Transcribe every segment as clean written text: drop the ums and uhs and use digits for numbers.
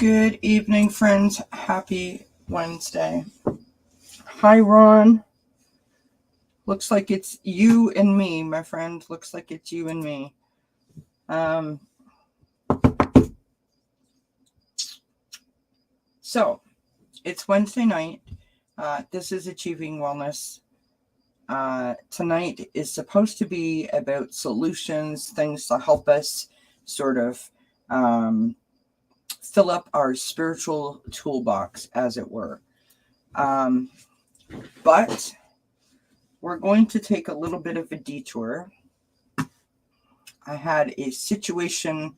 Good evening, friends. Happy Wednesday. Hi, Ron. Looks like it's you and me, my friend. Looks like it's you and me. So, it's Wednesday night. This is Achieving Wellness. Tonight is supposed to be about solutions, things to help us sort of fill up our spiritual toolbox, as it were. But we're going to take a little bit of a detour. I had a situation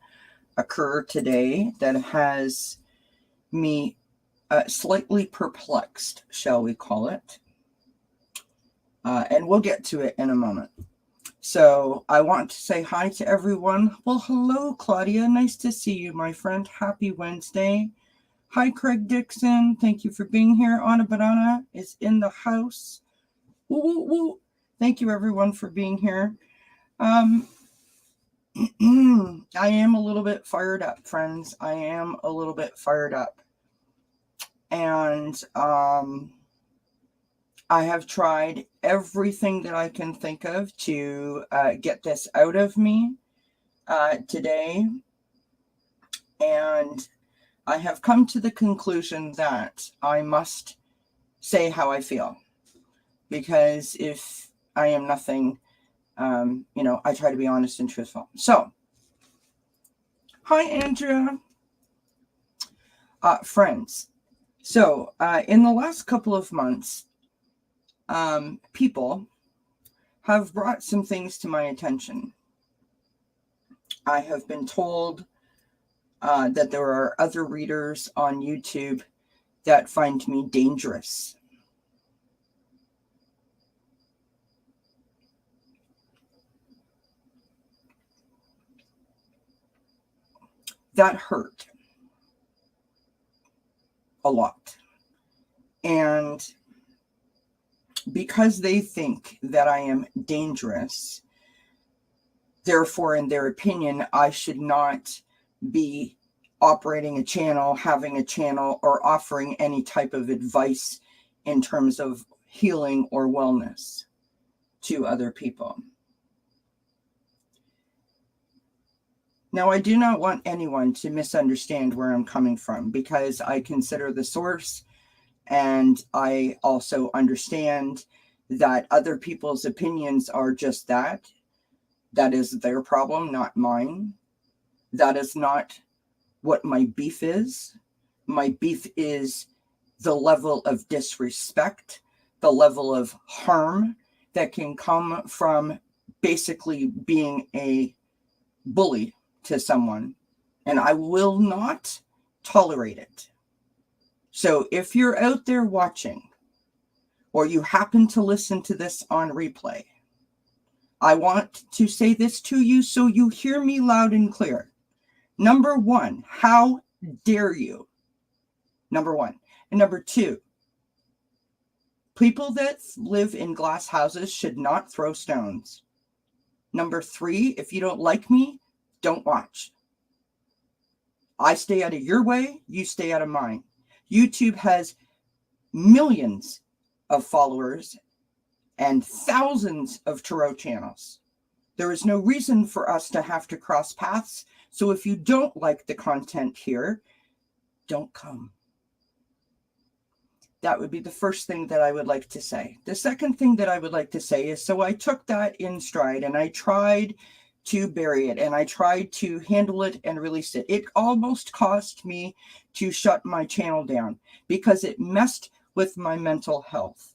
occur today that has me slightly perplexed, shall we call it. And we'll get to it in a moment. So I want to say hi to everyone. Well, hello, Claudia. Nice to see you, my friend. Happy Wednesday. Hi, Craig Dixon. Thank you for being here. Anna Banana is in the house. Woo, woo, woo. Thank you, everyone, for being here. I am a little bit fired up, friends. I am a little bit fired up. And I have tried everything that I can think of to get this out of me today. And I have come to the conclusion that I must say how I feel. Because if I am nothing, I try to be honest and truthful. So, hi, Andrea. Friends. So, in the last couple of months, people have brought some things to my attention. I have been told that there are other readers on YouTube that find me dangerous. That hurt a lot. And because they think that I am dangerous, therefore, in their opinion, I should not be operating a channel, having a channel, or offering any type of advice in terms of healing or wellness to other people. Now, I do not want anyone to misunderstand where I'm coming from, because I consider the source, and I also understand that other people's opinions are just that. That is their problem, not mine. That is not what my beef is. My beef is the level of disrespect, the level of harm that can come from basically being a bully to someone. And I will not tolerate it. So if you're out there watching, or you happen to listen to this on replay, I want to say this to you so you hear me loud and clear. Number one, how dare you? Number one. And number two, people that live in glass houses should not throw stones. Number three, if you don't like me, don't watch. I stay out of your way, you stay out of mine. YouTube has millions of followers and thousands of tarot channels. There is no reason for us to have to cross paths. So if you don't like the content here, don't come. That would be the first thing that I would like to say. The second thing that I would like to say is, so I took that in stride and I tried to bury it and I tried to handle it and release it. It almost cost me to shut my channel down because it messed with my mental health.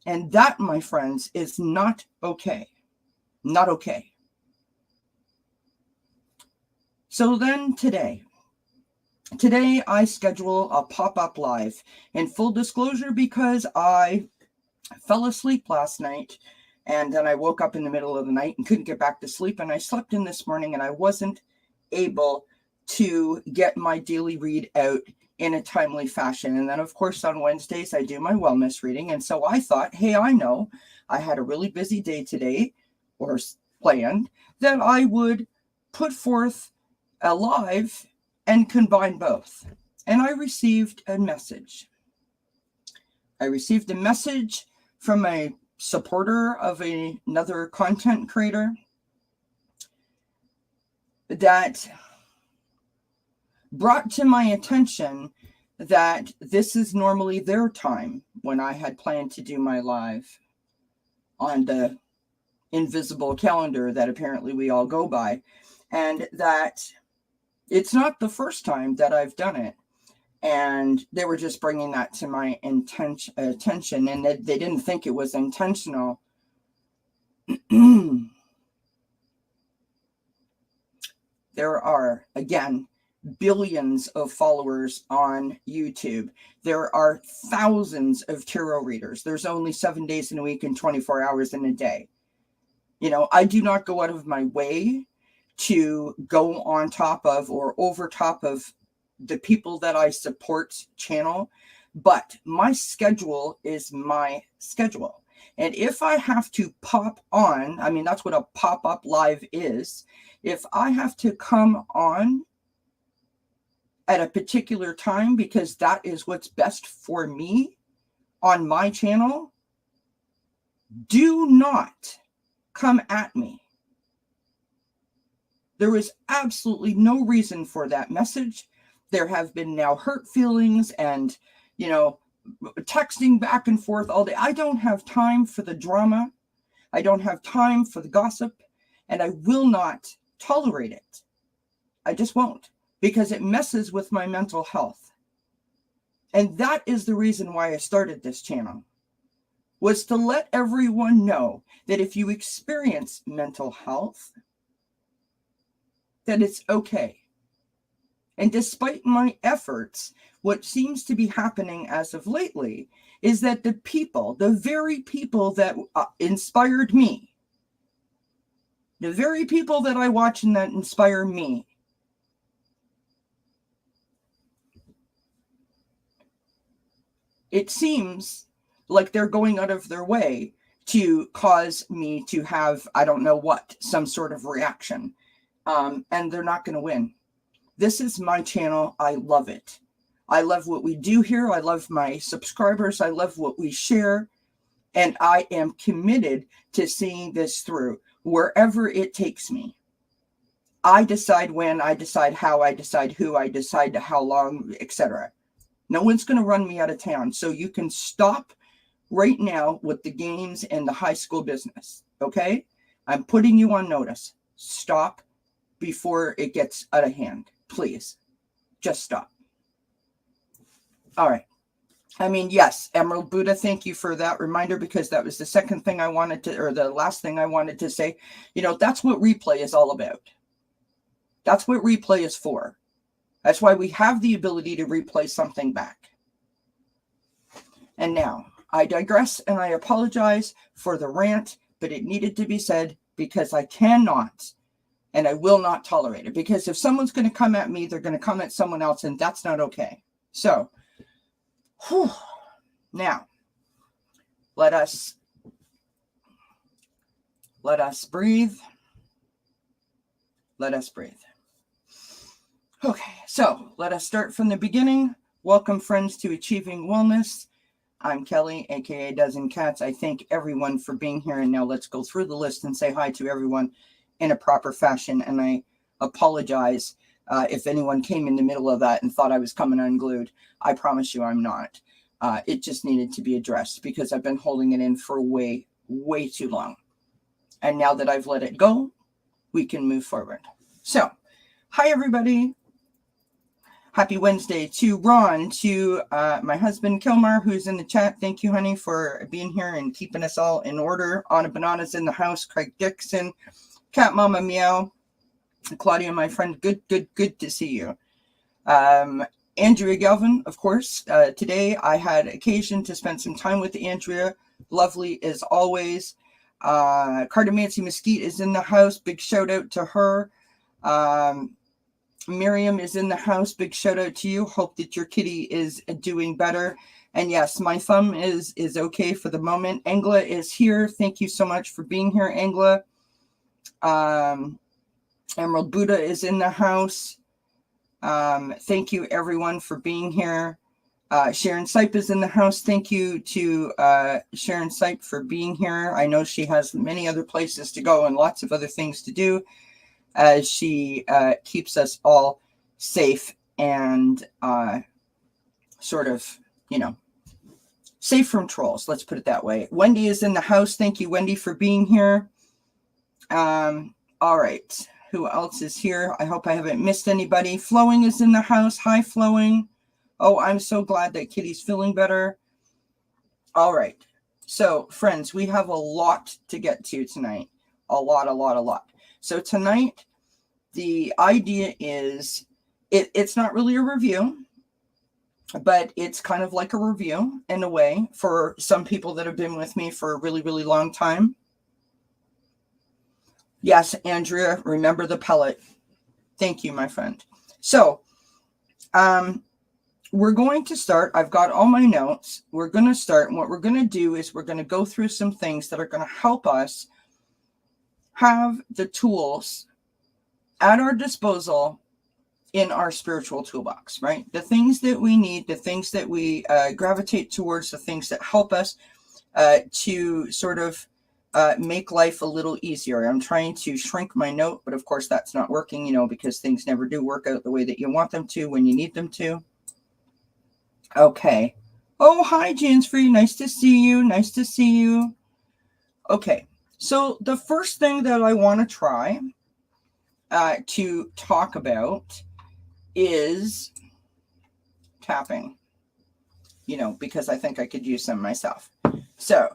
And that, my friends, is not okay. Not okay. So then today I schedule a pop-up live. In full disclosure, because I fell asleep last night and then I woke up in the middle of the night and couldn't get back to sleep. And I slept in this morning and I wasn't able to get my daily read out in a timely fashion. And then, of course, on Wednesdays, I do my wellness reading. And so I thought, hey, I know I had a really busy day today, or planned, that I would put forth a live and combine both. and I received a message. I received a message from a supporter of another content creator that brought to my attention that this is normally their time when I had planned to do my live on the invisible calendar that apparently we all go by, and that it's not the first time that I've done it. And they were just bringing that to my attention, and they didn't think it was intentional. There are, again, billions of followers on YouTube. There are thousands of tarot readers. There's only 7 days in a week and 24 hours in a day. You know, I do not go out of my way to go on top of or over top of the people that I support channel, but my schedule is my schedule. And if I have to pop on, I mean, that's what a pop-up live is. If I have to come on at a particular time because that is what's best for me on my channel, do not come at me. There is absolutely no reason for that message. There have been now hurt feelings and, you know, texting back and forth all day. I don't have time for the drama. I don't have time for the gossip, and I will not tolerate it. I just won't, because it messes with my mental health. And that is the reason why I started this channel, was to let everyone know that if you experience mental health, that it's okay. And despite my efforts, what seems to be happening as of lately is that the people, the very people that inspired me, the very people that I watch and that inspire me, it seems like they're going out of their way to cause me to have, I don't know what, some sort of reaction. And they're not going to win. This is my channel. I love it. I love what we do here. I love my subscribers. I love what we share. And I am committed to seeing this through wherever it takes me. I decide when, I decide how, I decide who, I decide how long, etc. No one's going to run me out of town. So you can stop right now with the games and the high school business. Okay? I'm putting you on notice. Stop before it gets out of hand. Please, just stop. All right. I mean, yes, Emerald Buddha, thank you for that reminder, because that was the second thing I wanted to, or the last thing I wanted to say. You know, that's what replay is all about. That's what replay is for. That's why we have the ability to replay something back. And now, I digress and I apologize for the rant, but it needed to be said because I cannot and I will not tolerate it. Because if someone's going to come at me, they're going to come at someone else, and that's not okay. So, now, let us breathe. Let us breathe. Okay, so let us start from the beginning. Welcome, friends, to Achieving Wellness. I'm Kelly, aka dzncats. I thank everyone for being here, and now let's go through the list and say hi to everyone in a proper fashion. And I apologize if anyone came in the middle of that and thought I was coming unglued. I promise you I'm not. It just needed to be addressed because I've been holding it in for way too long. And now that I've let it go, we can move forward. So, hi everybody. Happy Wednesday to Ron, to my husband Kilmar, who's in the chat. Thank you, honey, for being here and keeping us all in order. Anna Banana's in the house. Craig Dixon, Cat Mama Meow, Claudia, my friend. Good to see you. Andrea Galvin, of course. Today I had occasion to spend some time with Andrea. Lovely as always. Cardamancy Mesquite is in the house. Big shout out to her. Miriam is in the house. Big shout out to you. Hope that your kitty is doing better. And yes, my thumb is okay for the moment. Angela is here. Thank you so much for being here, Angela. Emerald Buddha is in the house. Thank you, everyone, for being here. Sharon Sipe is in the house. Thank you to Sharon Sipe for being here. I know she has many other places to go and lots of other things to do as she keeps us all safe and sort of, safe from trolls. Let's put it that way. Wendy is in the house. Thank you, Wendy, for being here. All right. Who else is here? I hope I haven't missed anybody. Flowing is in the house. Hi, Flowing. Oh, I'm so glad that Kitty's feeling better. All right. So, friends, we have a lot to get to tonight. A lot. So tonight, the idea is, it's not really a review, but it's kind of like a review in a way for some people that have been with me for a really, really long time. Yes, Andrea, remember the pellet. Thank you, my friend. So, we're going to start. I've got all my notes. We're going to start. And what we're going to do is we're going to go through some things that are going to help us have the tools at our disposal in our spiritual toolbox, right? The things that we need, the things that we gravitate towards, the things that help us to sort of make life a little easier. I'm trying to shrink my note, but of course that's not working, because things never do work out the way that you want them to when you need them to. Okay. Oh, hi, Jansfree. Nice to see you. Okay. So the first thing that I want to try to talk about is tapping, because I think I could use some myself. So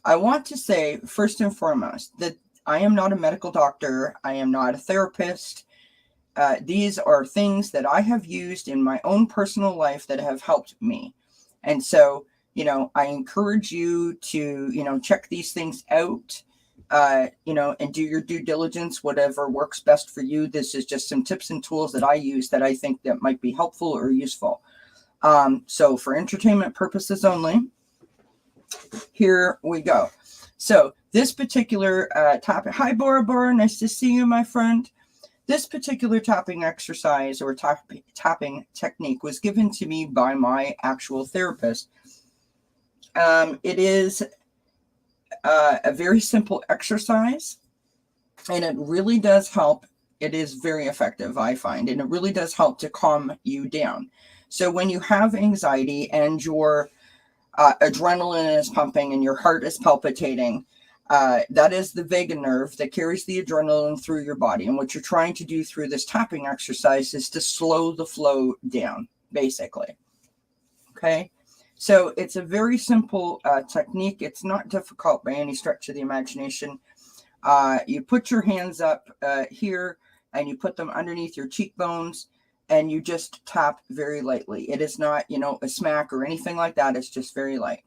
I want to say first and foremost that I am not a medical doctor. I am not a therapist. These are things that I have used in my own personal life that have helped me. And so, I encourage you to, check these things out, and do your due diligence, whatever works best for you. This is just some tips and tools that I use that I think that might be helpful or useful. So for entertainment purposes only, here we go. So this particular topic, hi, Bora Bora, nice to see you, my friend. This particular tapping exercise or tapping technique was given to me by my actual therapist. It is a very simple exercise, and it really does help. It is very effective, I find, and it really does help to calm you down. So when you have anxiety and your adrenaline is pumping and your heart is palpitating, that is the vagus nerve that carries the adrenaline through your body. And what you're trying to do through this tapping exercise is to slow the flow down, basically. Okay. So it's a very simple technique. It's not difficult by any stretch of the imagination. You put your hands up here and you put them underneath your cheekbones and you just tap very lightly. It is not, a smack or anything like that. It's just very light.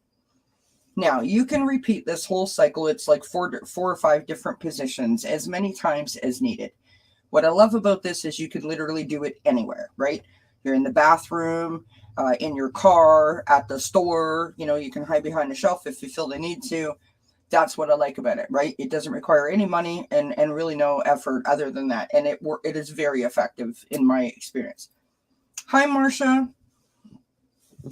Now, you can repeat this whole cycle. It's like four or five different positions as many times as needed. What I love about this is you can literally do it anywhere, right? You're in the bathroom, in your car, at the store. You can hide behind a shelf if you feel the need to. That's what I like about it, right? It doesn't require any money and really no effort other than that. And it is very effective in my experience. Hi, Marcia.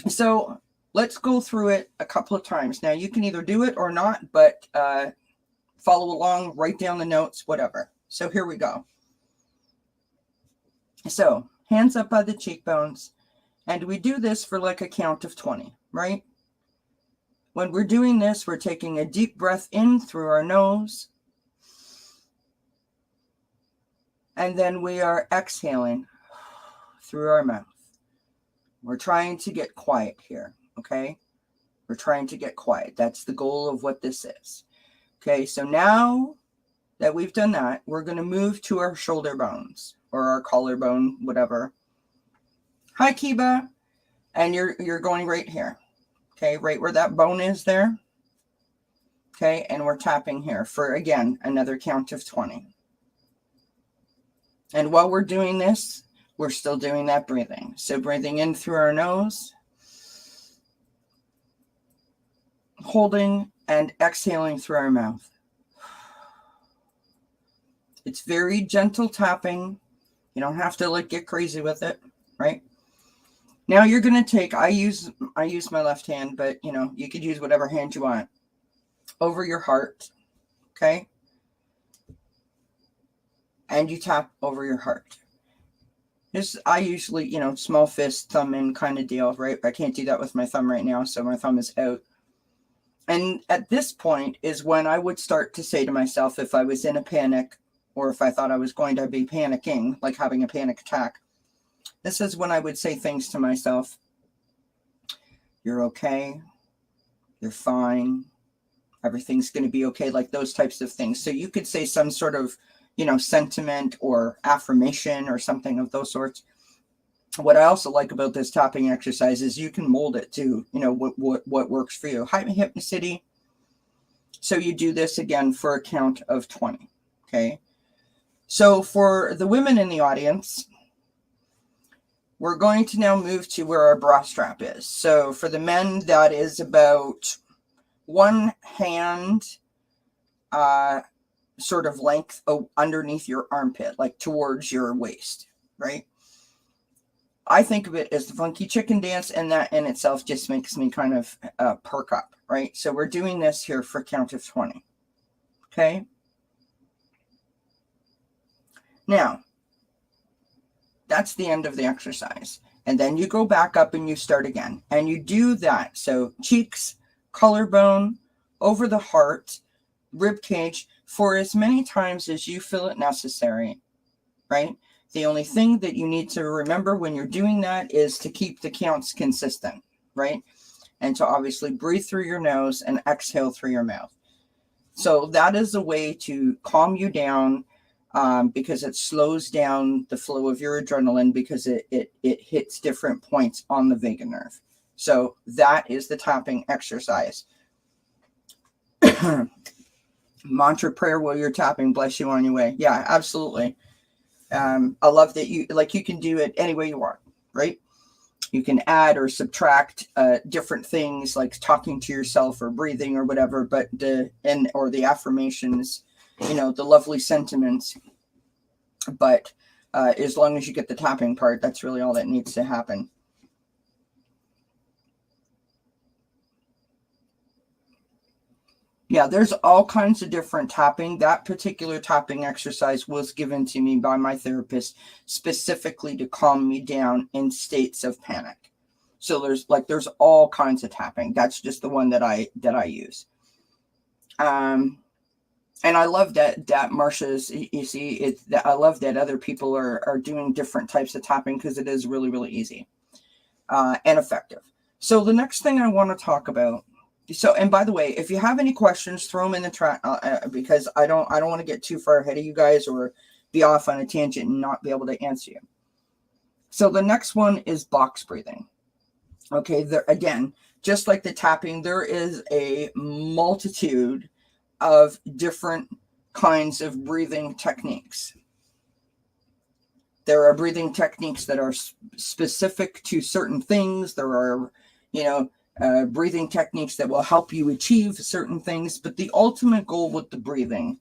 So let's go through it a couple of times. Now, you can either do it or not, but follow along, write down the notes, whatever. So here we go. So hands up by the cheekbones. And we do this for like a count of 20, right? When we're doing this, we're taking a deep breath in through our nose. And then we are exhaling through our mouth. We're trying to get quiet here, okay? We're trying to get quiet. That's the goal of what this is. Okay, so now that we've done that, we're going to move to our shoulder bones or our collarbone, whatever. Hi, Kiba. And you're going right here. Okay, right where that bone is there. Okay, and we're tapping here for, again, another count of 20. And while we're doing this, we're still doing that breathing. So breathing in through our nose, holding and exhaling through our mouth. It's very gentle tapping. You don't have to like get crazy with it, right? Now you're going to take, I use my left hand, but you know, you could use whatever hand you want, over your heart, okay? And you tap over your heart. This, I usually, you know, small fist, thumb in kind of deal, right? I can't do that with my thumb right now, so my thumb is out. And at this point is when I would start to say to myself, if I was in a panic, or if I thought I was going to be panicking, like having a panic attack, this is when I would say things to myself. You're okay. You're fine. Everything's going to be okay. Like those types of things. So you could say some sort of, you know, sentiment or affirmation or something of those sorts. What I also like about this tapping exercise is you can mold it to, you know, what works for you. Hypnicity. So you do this again for a count of 20. Okay. So for the women in the audience, we're going to now move to where our bra strap is. So for the men, that is about one hand sort of length underneath your armpit, like towards your waist, right? I think of it as the funky chicken dance, and that in itself just makes me kind of perk up, right? So we're doing this here for a count of 20, okay? Now, that's the end of the exercise. And then you go back up and you start again. And you do that. So cheeks, collarbone, over the heart, rib cage, for as many times as you feel it necessary, right? The only thing that you need to remember when you're doing that is to keep the counts consistent, right? And to obviously breathe through your nose and exhale through your mouth. So that is a way to calm you down, because it slows down the flow of your adrenaline, because it hits different points on the vagus nerve. So that is the tapping exercise. Mantra prayer while you're tapping, bless you on your way. Yeah, absolutely. I love that you can do it any way you want, right? You can add or subtract different things like talking to yourself or breathing or whatever, but or the affirmations, you know, the lovely sentiments. But as long as you get the tapping part, that's really all that needs to happen. Yeah, there's all kinds of different tapping. That particular tapping exercise was given to me by my therapist specifically to calm me down in states of panic. So there's all kinds of tapping. That's just the one that I use. And I love that Marsha's, you see, I love that other people are doing different types of tapping, because it is really, really easy and effective. So the next thing I want to talk about. So, and by the way, if you have any questions, throw them in the chat, because I don't want to get too far ahead of you guys or be off on a tangent and not be able to answer you. So the next one is box breathing. Okay, there again, just like the tapping, there is a multitude of different kinds of breathing techniques. There are breathing techniques that are specific to certain things. There are, you know, breathing techniques that will help you achieve certain things. But the ultimate goal with the breathing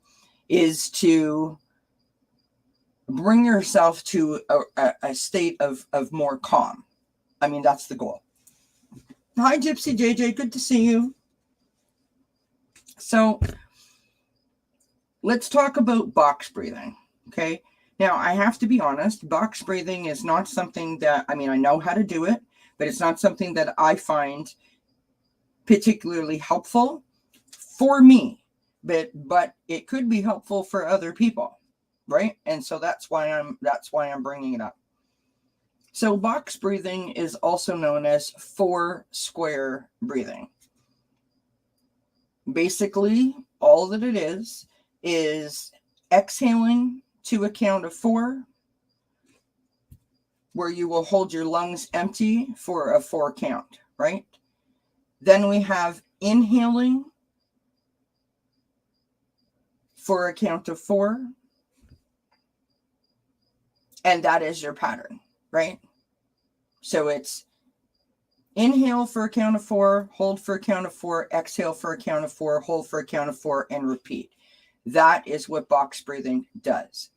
is to bring yourself to a state of more calm. I mean, that's the goal. Hi, Gypsy JJ. Good to see you. So let's talk about box breathing. Okay. Now, I have to be honest, box breathing is not something that, I mean, I know how to do it, but it's not something that I find particularly helpful for me, but it could be helpful for other people, right? And so that's why I'm bringing it up. So box breathing is also known as 4 square breathing. Basically, all that it is exhaling to a count of 4, where you will hold your lungs empty for a 4 count, right? Then we have inhaling for a count of 4. And that is your pattern, right? So it's inhale for a count of 4, hold for a count of 4, exhale for a count of 4, hold for a count of 4, and repeat. That is what box breathing does.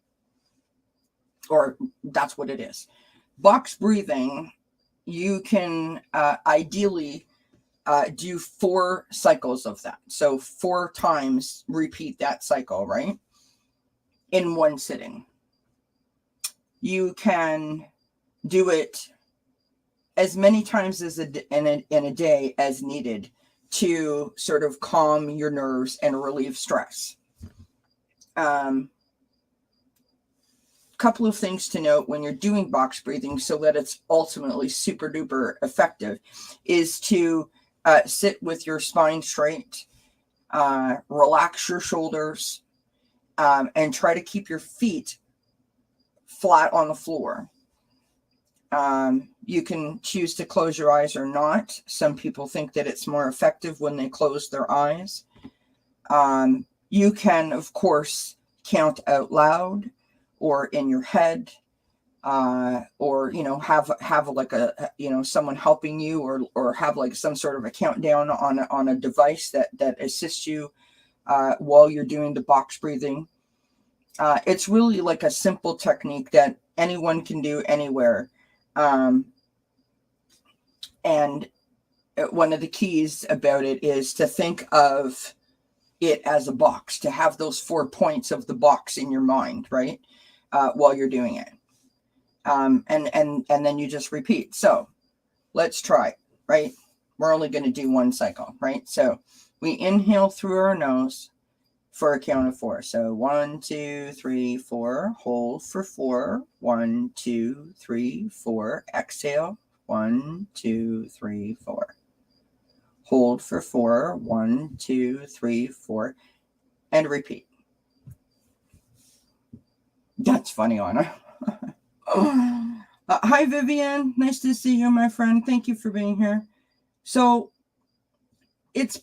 or that's what it is. Box breathing, you can ideally do 4 cycles of that. So 4 times repeat that cycle, right? In one sitting. You can do it as many times as in a day as needed to sort of calm your nerves and relieve stress. Couple of things to note when you're doing box breathing so that it's ultimately super duper effective is to sit with your spine straight, relax your shoulders, and try to keep your feet flat on the floor. You can choose to close your eyes or not. Some people think that it's more effective when they close their eyes. You can, of course, count out loud or in your head, or, you know, have like a, you know, someone helping you, or have like some sort of a countdown on a device that assists you while you're doing the box breathing. It's really like a simple technique that anyone can do anywhere. And one of the keys about it is to think of it as a box, to have those 4 points of the box in your mind, right? While you're doing it. And then you just repeat. So let's try, right? We're only going to do 1 cycle, right? So we inhale through our nose for a count of 4. So 1, 2, 3, 4. Hold for 4. 1, 2, 3, 4. Exhale. 1, 2, 3, 4. Hold for 4. 1, 2, 3, 4. And repeat. That's funny, Anna. Hi, Vivian. Nice to see you, my friend. Thank you for being here. So it's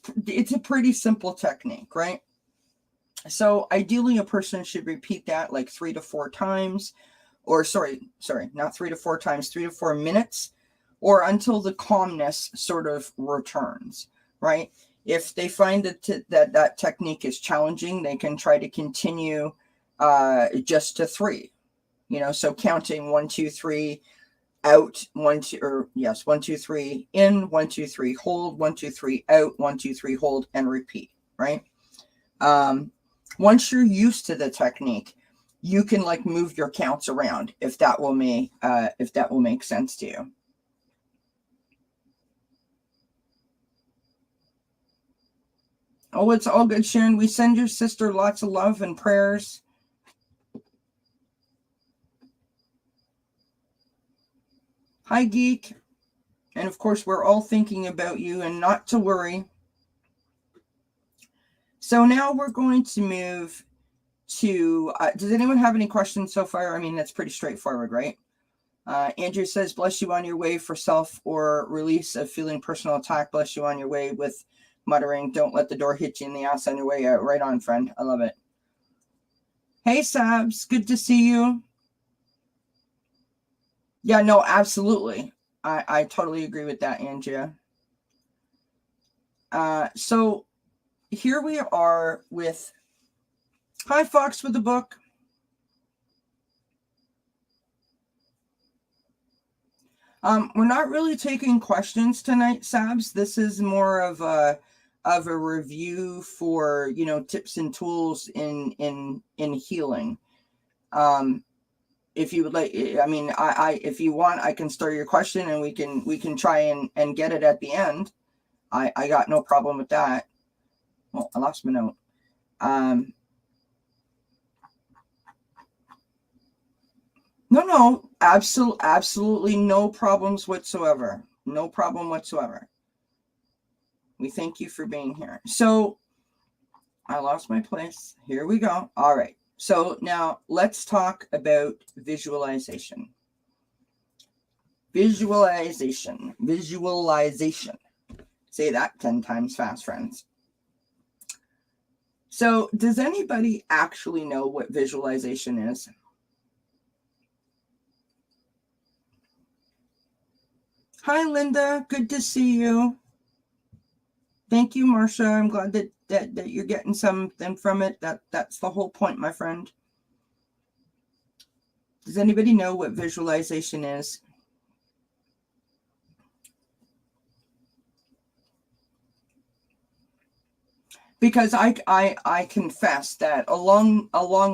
a pretty simple technique, right? So ideally, a person should repeat that like 3 to 4 times, or sorry, not 3 to 4 times, 3 to 4 minutes, or until the calmness sort of returns, right? If they find that technique is challenging, they can try to continue just to 3. You know, so counting 1, 2, 3 out, 1, 2, or yes, 1, 2, 3 in, 1, 2, 3 hold, 1, 2, 3 out, 1, 2, 3 hold, and repeat, right? Once you're used to the technique, you can like move your counts around if that will make sense to you. Oh, it's all good, Sharon. We send your sister lots of love and prayers. Hi, Geek. And of course, we're all thinking about you, and not to worry. So now we're going to move to, does anyone have any questions so far? I mean, that's pretty straightforward, right? Andrew says, bless you on your way for self or release of feeling personal attack. Bless you on your way with muttering, don't let the door hit you in the ass on your way out. Right on, friend. I love it. Hey, Sabs. Good to see you. Yeah, no, absolutely. I totally agree with that, Andrea. So here we are with, hi, Fox with the book. We're not really taking questions tonight, Sabs. This is more of a review for, you know, tips and tools in healing. If you would like, I mean, if you want, I can start your question and we can try and get it at the end. I got no problem with that. Well, I lost my note. No, absolutely no problems whatsoever. No problem whatsoever. We thank you for being here. So I lost my place. Here we go. All right. So now let's talk about visualization. Visualization. Say that 10 times fast, friends. So does anybody actually know what visualization is? Hi, Linda. Good to see you. Thank you, Marcia. I'm glad that you're getting something from it. That's the whole point, my friend. Does anybody know what visualization is? Because I confess that along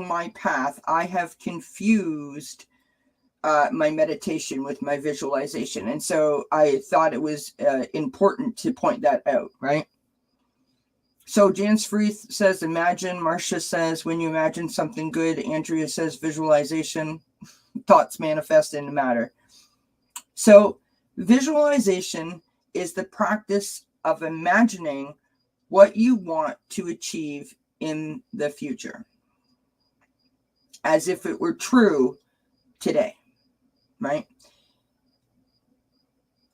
my path, I have confused my meditation with my visualization. And so I thought it was important to point that out, right? So Jan Freeth says, imagine. Marcia says, when you imagine something good. Andrea says, visualization. Thoughts manifest into matter. So visualization is the practice of imagining what you want to achieve in the future, as if it were true today, right?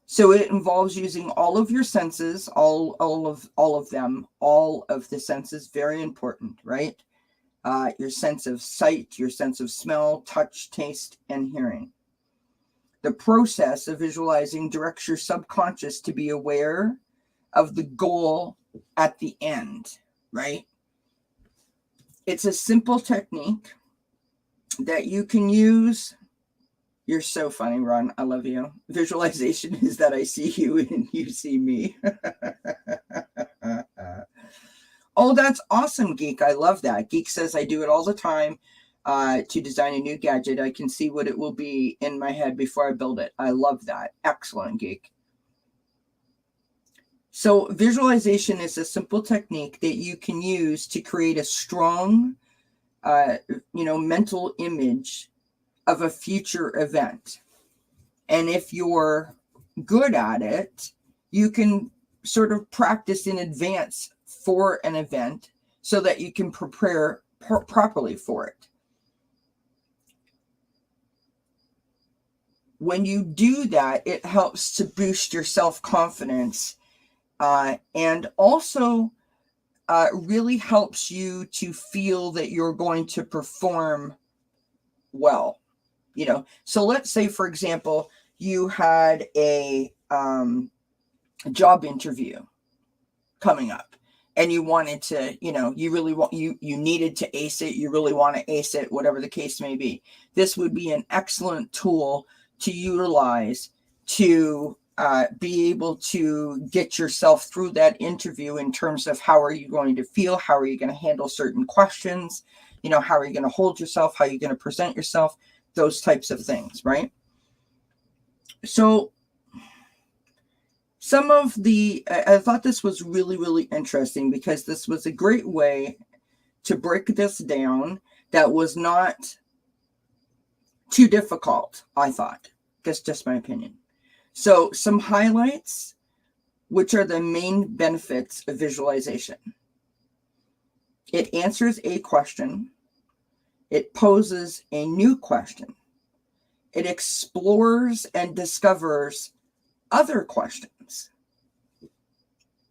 So it involves using all of your senses, all of them, all of the senses, very important, right? Your sense of sight, your sense of smell, touch, taste, and hearing. The process of visualizing directs your subconscious to be aware of the goal at the end, right? It's a simple technique that you can use. You're so funny, Ron. I love you. Visualization is that I see you and you see me. Oh, that's awesome, Geek. I love that. Geek says, I do it all the time to design a new gadget. I can see what it will be in my head before I build it. I love that. Excellent, Geek. So visualization is a simple technique that you can use to create a strong, mental image of a future event. And if you're good at it, you can sort of practice in advance for an event so that you can prepare properly for it. When you do that, it helps to boost your self-confidence and also really helps you to feel that you're going to perform well. So let's say, for example, you had a job interview coming up and you wanted to, you really want, you needed to ace it. You really want to ace it, whatever the case may be. This would be an excellent tool to utilize to be able to get yourself through that interview in terms of how are you going to feel? How are you going to handle certain questions? How are you going to hold yourself? How are you going to present yourself? Those types of things, right? So I thought this was really, really interesting because this was a great way to break this down that was not too difficult, I thought. That's just my opinion. So some highlights, which are the main benefits of visualization. It answers a question. It poses a new question. It explores and discovers other questions.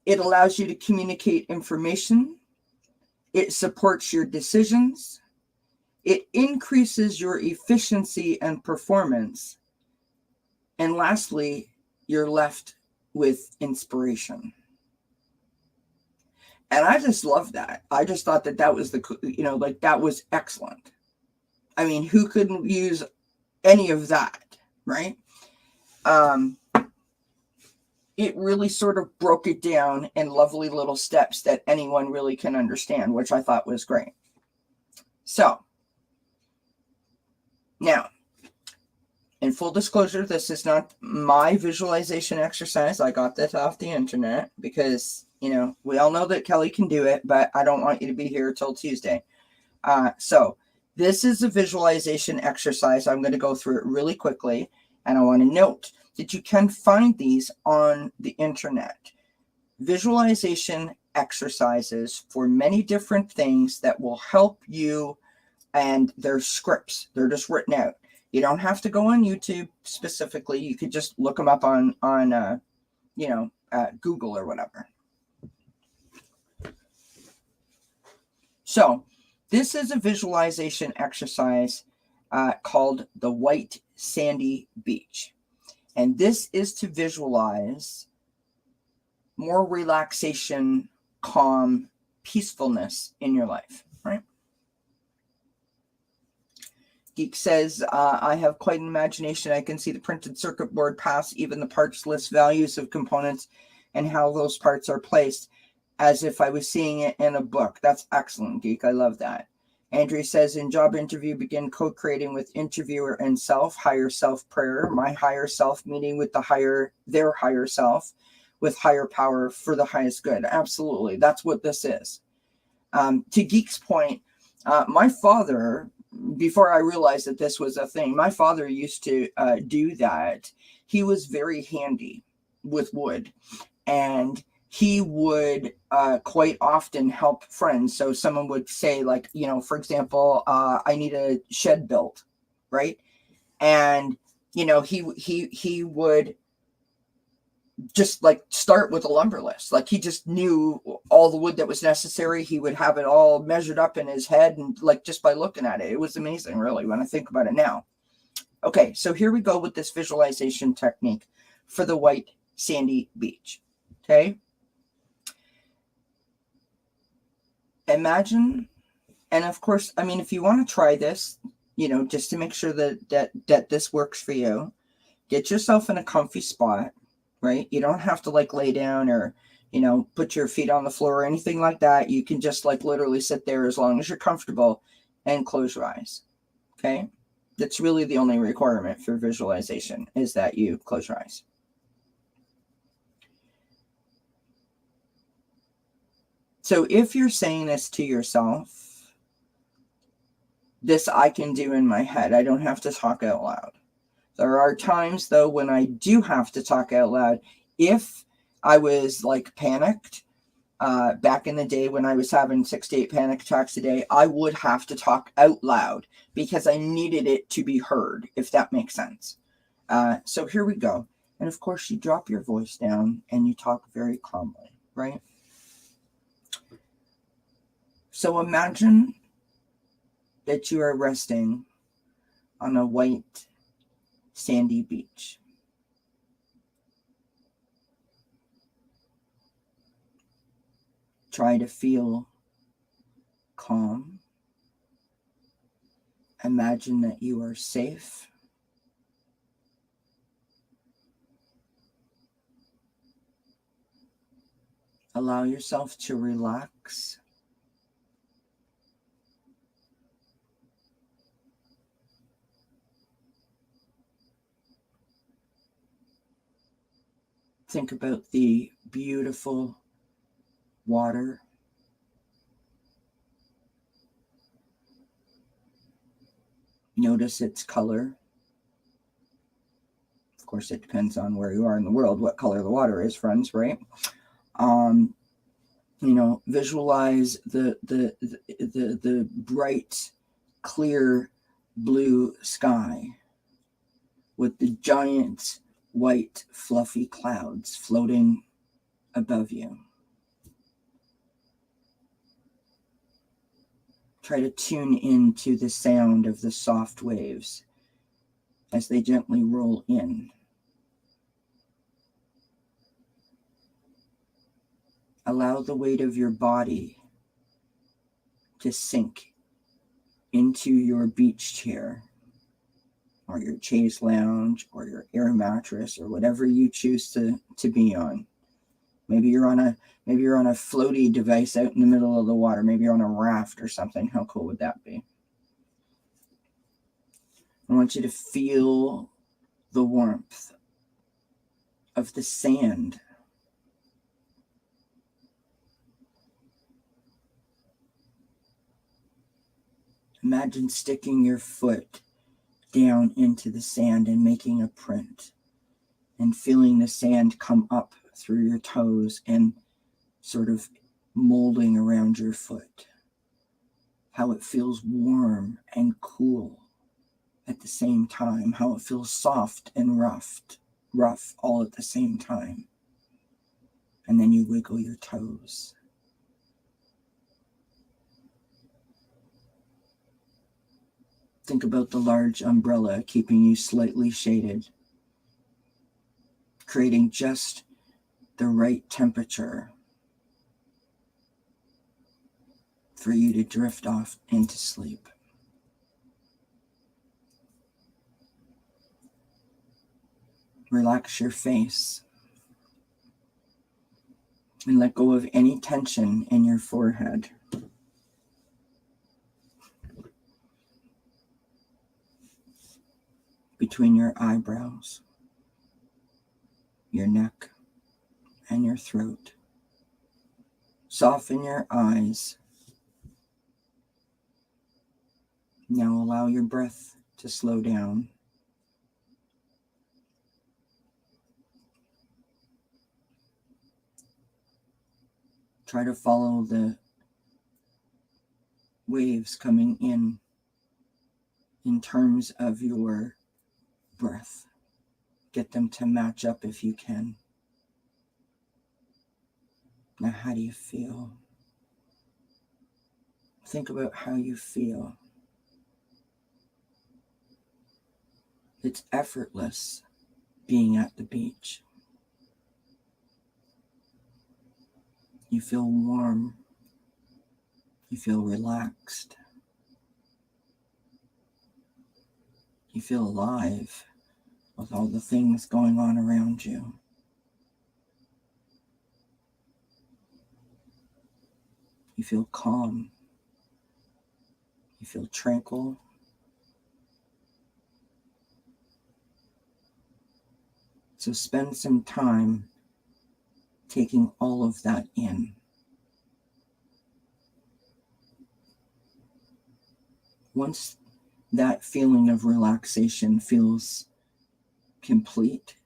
It allows you to communicate information. It supports your decisions. It increases your efficiency and performance. And lastly, you're left with inspiration. And I just love that. I just thought that was that was excellent. I mean, who couldn't use any of that, right? It really sort of broke it down in lovely little steps that anyone really can understand, which I thought was great. So, now, in full disclosure, this is not my visualization exercise. I got this off the internet because, we all know that Kelly can do it, but I don't want you to be here till Tuesday. So this is a visualization exercise. I'm going to go through it really quickly. And I want to note that you can find these on the internet. Visualization exercises for many different things that will help you, and they're scripts. They're just written out. You don't have to go on YouTube specifically. You could just look them up on Google or whatever. So this is a visualization exercise called the White Sandy Beach. And this is to visualize more relaxation, calm, peacefulness in your life, right? Geek says, I have quite an imagination. I can see the printed circuit board pass even the parts list values of components and how those parts are placed as if I was seeing it in a book. That's excellent, Geek. I love that. Andrea says, in job interview, begin co-creating with interviewer and self, higher self prayer, my higher self meeting with their higher self with higher power for the highest good. Absolutely. That's what this is. To Geek's point, my father, before I realized that this was a thing, my father used to do that. He was very handy with wood, and he would quite often help friends. So someone would say, like, for example, I need a shed built, right? And he would just like start with a lumber list. Like, he just knew all the wood that was necessary. He would have it all measured up in his head, and like just by looking at it, it was amazing, really, when I think about it now. Okay, so here we go with this visualization technique for the white sandy beach. Okay. Imagine, and of course, I mean, if you want to try this, just to make sure that this works for you, get yourself in a comfy spot, right? You don't have to like lay down or, put your feet on the floor or anything like that. You can just like literally sit there as long as you're comfortable and close your eyes. Okay. That's really the only requirement for visualization, is that you close your eyes. So if you're saying this to yourself, this I can do in my head. I don't have to talk out loud. There are times, though, when I do have to talk out loud. If I was like panicked, back in the day when I was having 6 to 8 panic attacks a day, I would have to talk out loud because I needed it to be heard, if that makes sense. So here we go. And of course, you drop your voice down and you talk very calmly, right? So imagine that you are resting on a white, sandy beach. Try to feel calm. Imagine that you are safe. Allow yourself to relax. Think about the beautiful water. Notice its color. Of course, it depends on where you are in the world, what color the water is, friends, right? Visualize the bright, clear blue sky with the giant white fluffy clouds floating above you. Try to tune into the sound of the soft waves as they gently roll in. Allow the weight of your body to sink into your beach chair or your chaise lounge or your air mattress or whatever you choose to be on. Maybe you're on a floaty device out in the middle of the water. Maybe you're on a raft or something. How cool would that be? I want you to feel the warmth of the sand. Imagine sticking your foot down into the sand and making a print and feeling the sand come up through your toes and sort of molding around your foot. How it feels warm and cool at the same time. How it feels soft and rough all at the same time. And then you wiggle your toes. Think about the large umbrella keeping you slightly shaded, creating just the right temperature for you to drift off into sleep. Relax your face and let go of any tension in your forehead. Between your eyebrows, your neck, and your throat. Soften your eyes. Now allow your breath to slow down. Try to follow the waves coming in terms of your breath. Get them to match up if you can. Now, how do you feel? Think about how you feel. It's effortless being at the beach. You feel warm. You feel relaxed. You feel alive with all the things going on around you. You feel calm. You feel tranquil. So spend some time taking all of that in. Once that feeling of relaxation feels complete,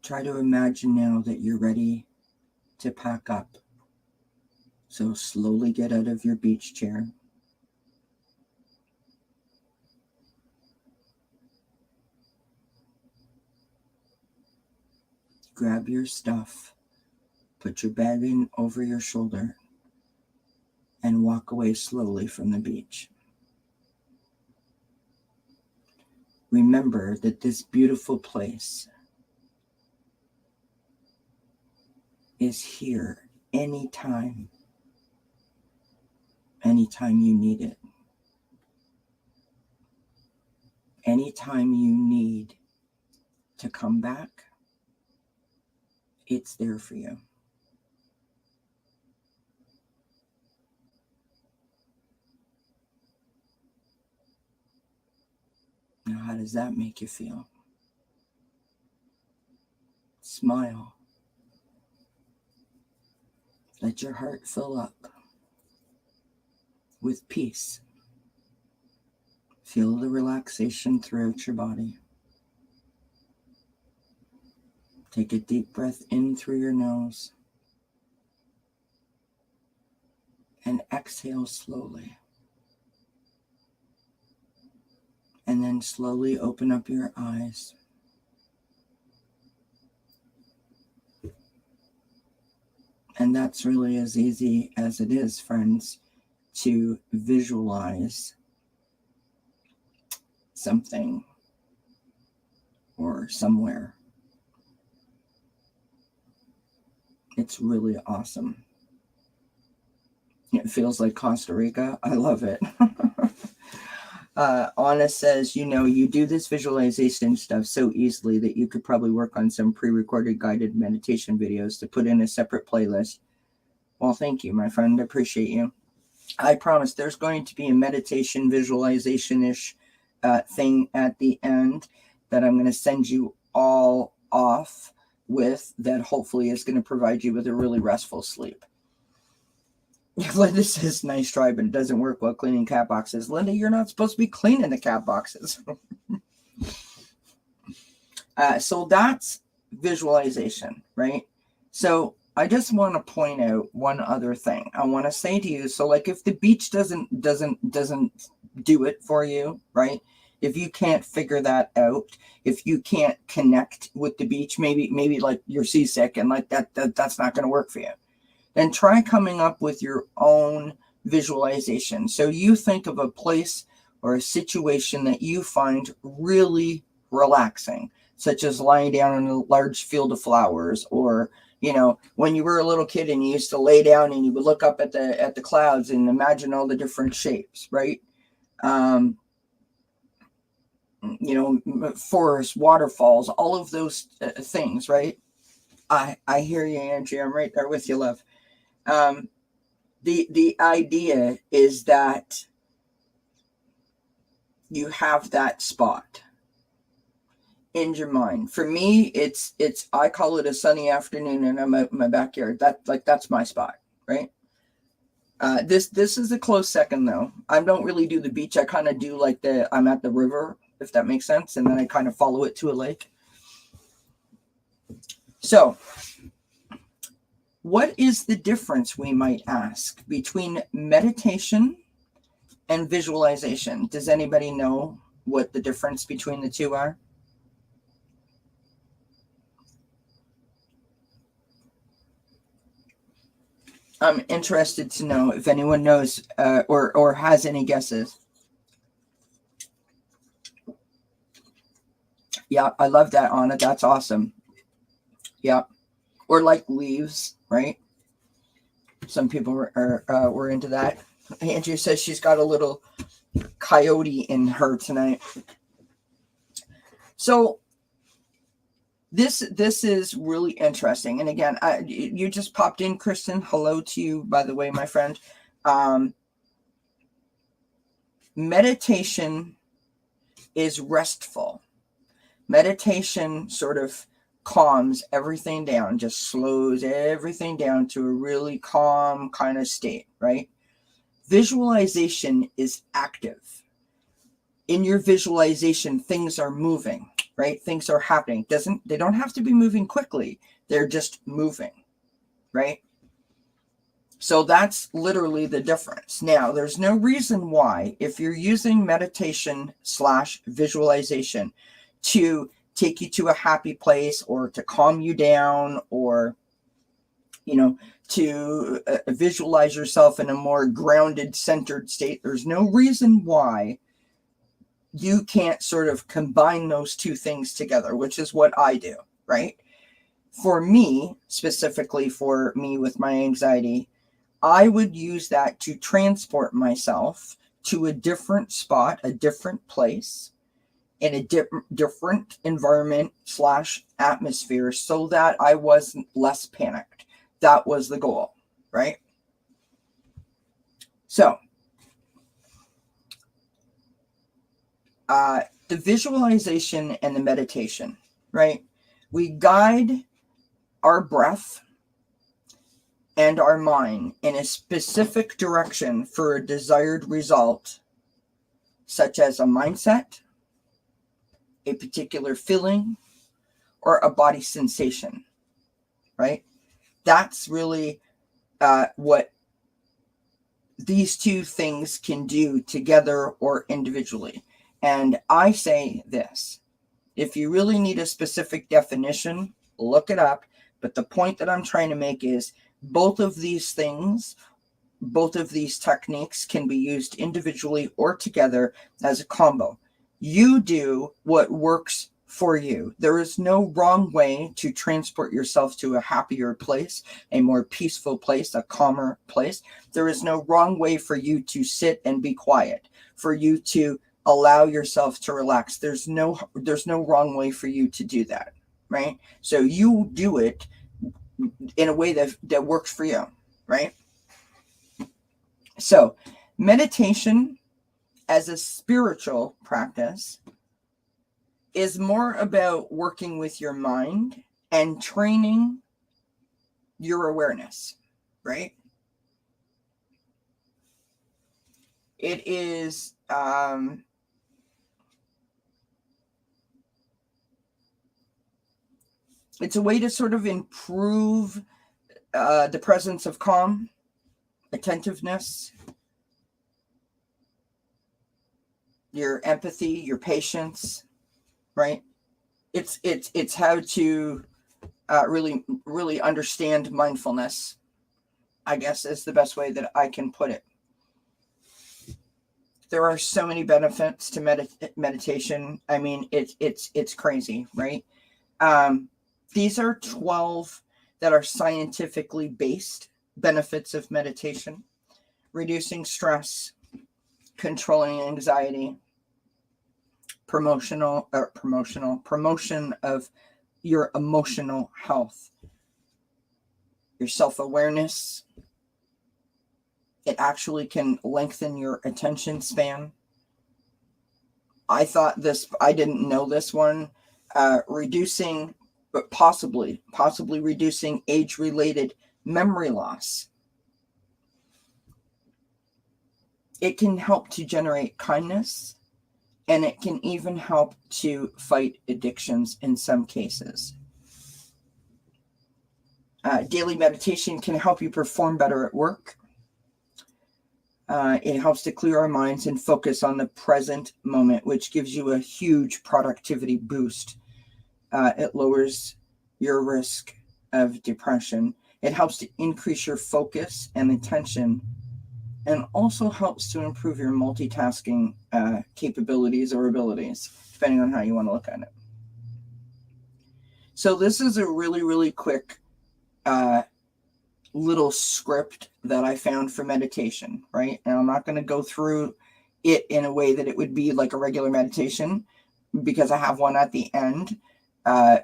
try to imagine now that you're ready to pack up. So slowly get out of your beach chair. Grab your stuff, put your bag in over your shoulder, and walk away slowly from the beach. Remember that this beautiful place is here anytime you need it. Anytime you need to come back, it's there for you. Now, how does that make you feel? Smile. Let your heart fill up with peace. Feel the relaxation throughout your body. Take a deep breath in through your nose and exhale slowly. And then slowly open up your eyes. And that's really as easy as it is, friends, to visualize something or somewhere. It's really awesome. It feels like Costa Rica. I love it. Anna says, you do this visualization stuff so easily that you could probably work on some pre-recorded guided meditation videos to put in a separate playlist. Well, thank you, my friend. I appreciate you. I promise there's going to be a meditation visualization-ish thing at the end that I'm going to send you all off with that hopefully is going to provide you with a really restful sleep. Linda says, nice try, but it doesn't work while cleaning cat boxes. Linda, you're not supposed to be cleaning the cat boxes. So that's visualization, right? So I just want to point out one other thing. I want to say to you, so like if the beach doesn't do it for you, right? If you can't figure that out, if you can't connect with the beach, maybe like you're seasick and like that's not going to work for you. Then try coming up with your own visualization. So you think of a place or a situation that you find really relaxing, such as lying down in a large field of flowers, or when you were a little kid and you used to lay down and you would look up at the clouds and imagine all the different shapes, right? forests, waterfalls, all of those things, right? I hear you, Angie. I'm right there with you, love. The idea is that you have that spot in your mind. For me, it's I call it a sunny afternoon and I'm out in my backyard. That's my spot, right? This is a close second though. I don't really do the beach. I kind of do like I'm at the river, if that makes sense, and then I kind of follow it to a lake. So, what is the difference, we might ask, between meditation and visualization? Does anybody know what the difference between the two are? I'm interested to know if anyone knows or has any guesses. Yeah, I love that, Anna. That's awesome. Yeah. Or like leaves, right? Some people were into that. Andrea says she's got a little coyote in her tonight. So this is really interesting. And again, you just popped in, Kristen. Hello to you, by the way, my friend. Meditation is restful. Meditation sort of calms everything down, just slows everything down to a really calm kind of state, right? Visualization is active. In your visualization, things are moving, right? Things are happening. They don't have to be moving quickly. They're just moving, right? So that's literally the difference. Now, there's no reason why, if you're using meditation / visualization to take you to a happy place or to calm you down or, to visualize yourself in a more grounded, centered state, there's no reason why you can't sort of combine those two things together, which is what I do, right? For me, specifically for me with my anxiety, I would use that to transport myself to a different spot, a different place, in a different environment / atmosphere so that I wasn't less panicked. That was the goal, right? So, the visualization and the meditation, right? We guide our breath and our mind in a specific direction for a desired result, such as a mindset, a particular feeling, or a body sensation, right? That's really what these two things can do together or individually. And I say this, if you really need a specific definition, look it up. But the point that I'm trying to make is both of these things, both of these techniques can be used individually or together as a combo. You do what works for you. There is no wrong way to transport yourself to a happier place, a more peaceful place, a calmer place. There is no wrong way for you to sit and be quiet, for you to allow yourself to relax. There's no wrong way for you to do that, right? So you do it in a way that works for you, right? So meditation as a spiritual practice is more about working with your mind and training your awareness, right? It is it's a way to sort of improve the presence of calm, attentiveness, your empathy, your patience, right? It's how to really understand mindfulness, I guess is the best way that I can put it. There are so many benefits to meditation. I mean, it's crazy, right? These are 12 that are scientifically based benefits of meditation: reducing stress, controlling anxiety, promotion of your emotional health, your self-awareness. It actually can lengthen your attention span. I didn't know this one. Reducing, but possibly reducing age-related memory loss. It can help to generate kindness, and it can even help to fight addictions in some cases. Daily meditation can help you perform better at work. It helps to clear our minds and focus on the present moment, which gives you a huge productivity boost. It lowers your risk of depression. It helps to increase your focus and attention, and also helps to improve your multitasking capabilities or abilities, depending on how you want to look at it. So this is a really, really quick little script that I found for meditation, right? And I'm not going to go through it in a way that it would be like a regular meditation, because I have one at the end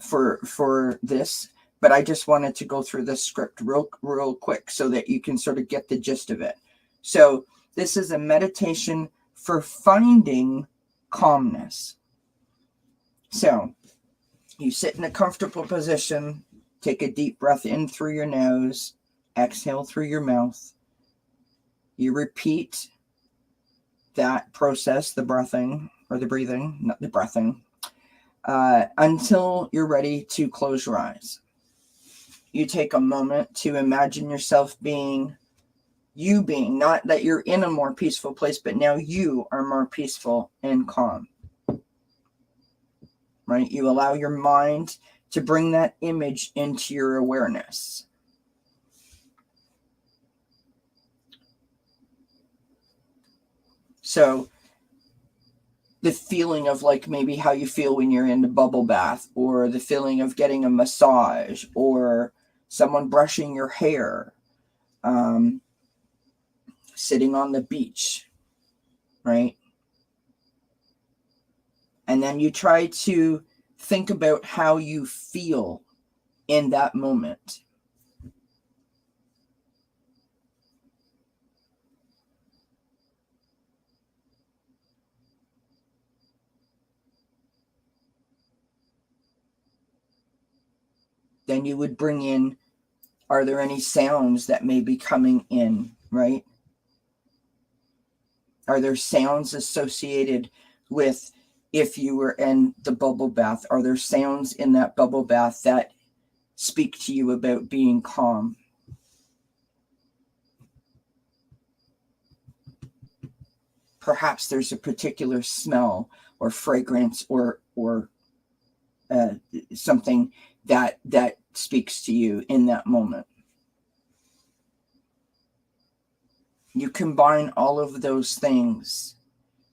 for this, but I just wanted to go through this script real quick so that you can sort of get the gist of it. So this is a meditation for finding calmness. So you sit in a comfortable position, take a deep breath in through your nose, exhale through your mouth. You repeat that process, the breathing, not the breathing, until you're ready to close your eyes. You take a moment to imagine yourself being, not that you're in a more peaceful place, but now you are more peaceful and calm. Right? You allow your mind to bring that image into your awareness. So the feeling of like maybe how you feel when you're in the bubble bath, or the feeling of getting a massage, or someone brushing your hair, sitting on the beach, right? And then you try to think about how you feel in that moment. Then you would bring in, are there any sounds that may be coming in, right? Are there sounds associated with, if you were in the bubble bath, are there sounds in that bubble bath that speak to you about being calm? Perhaps there's a particular smell or fragrance or something that speaks to you in that moment. You combine all of those things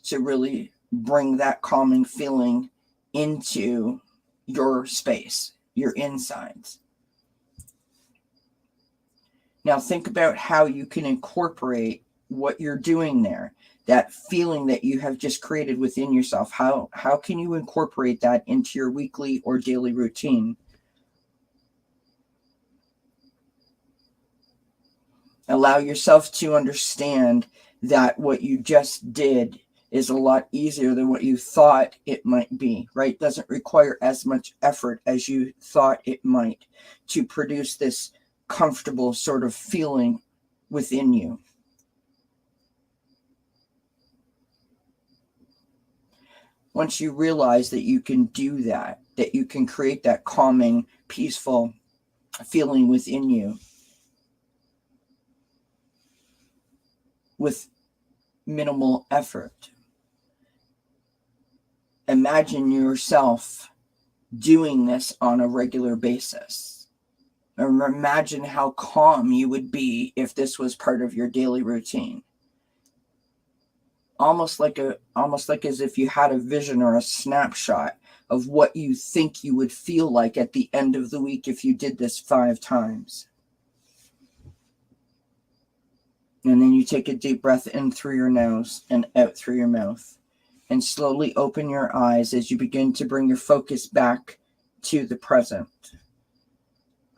to really bring that calming feeling into your space, your insides. Now think about how you can incorporate what you're doing there, that feeling that you have just created within yourself. How can you incorporate that into your weekly or daily routine? Allow yourself to understand that what you just did is a lot easier than what you thought it might be, right? It doesn't require as much effort as you thought it might to produce this comfortable sort of feeling within you. Once you realize that you can do that you can create that calming, peaceful feeling within you with minimal effort. Imagine yourself doing this on a regular basis. Or imagine how calm you would be if this was part of your daily routine. Almost like as if you had a vision or a snapshot of what you think you would feel like at the end of the week if you did this 5 times. And then you take a deep breath in through your nose and out through your mouth. and slowly open your eyes as you begin to bring your focus back to the present.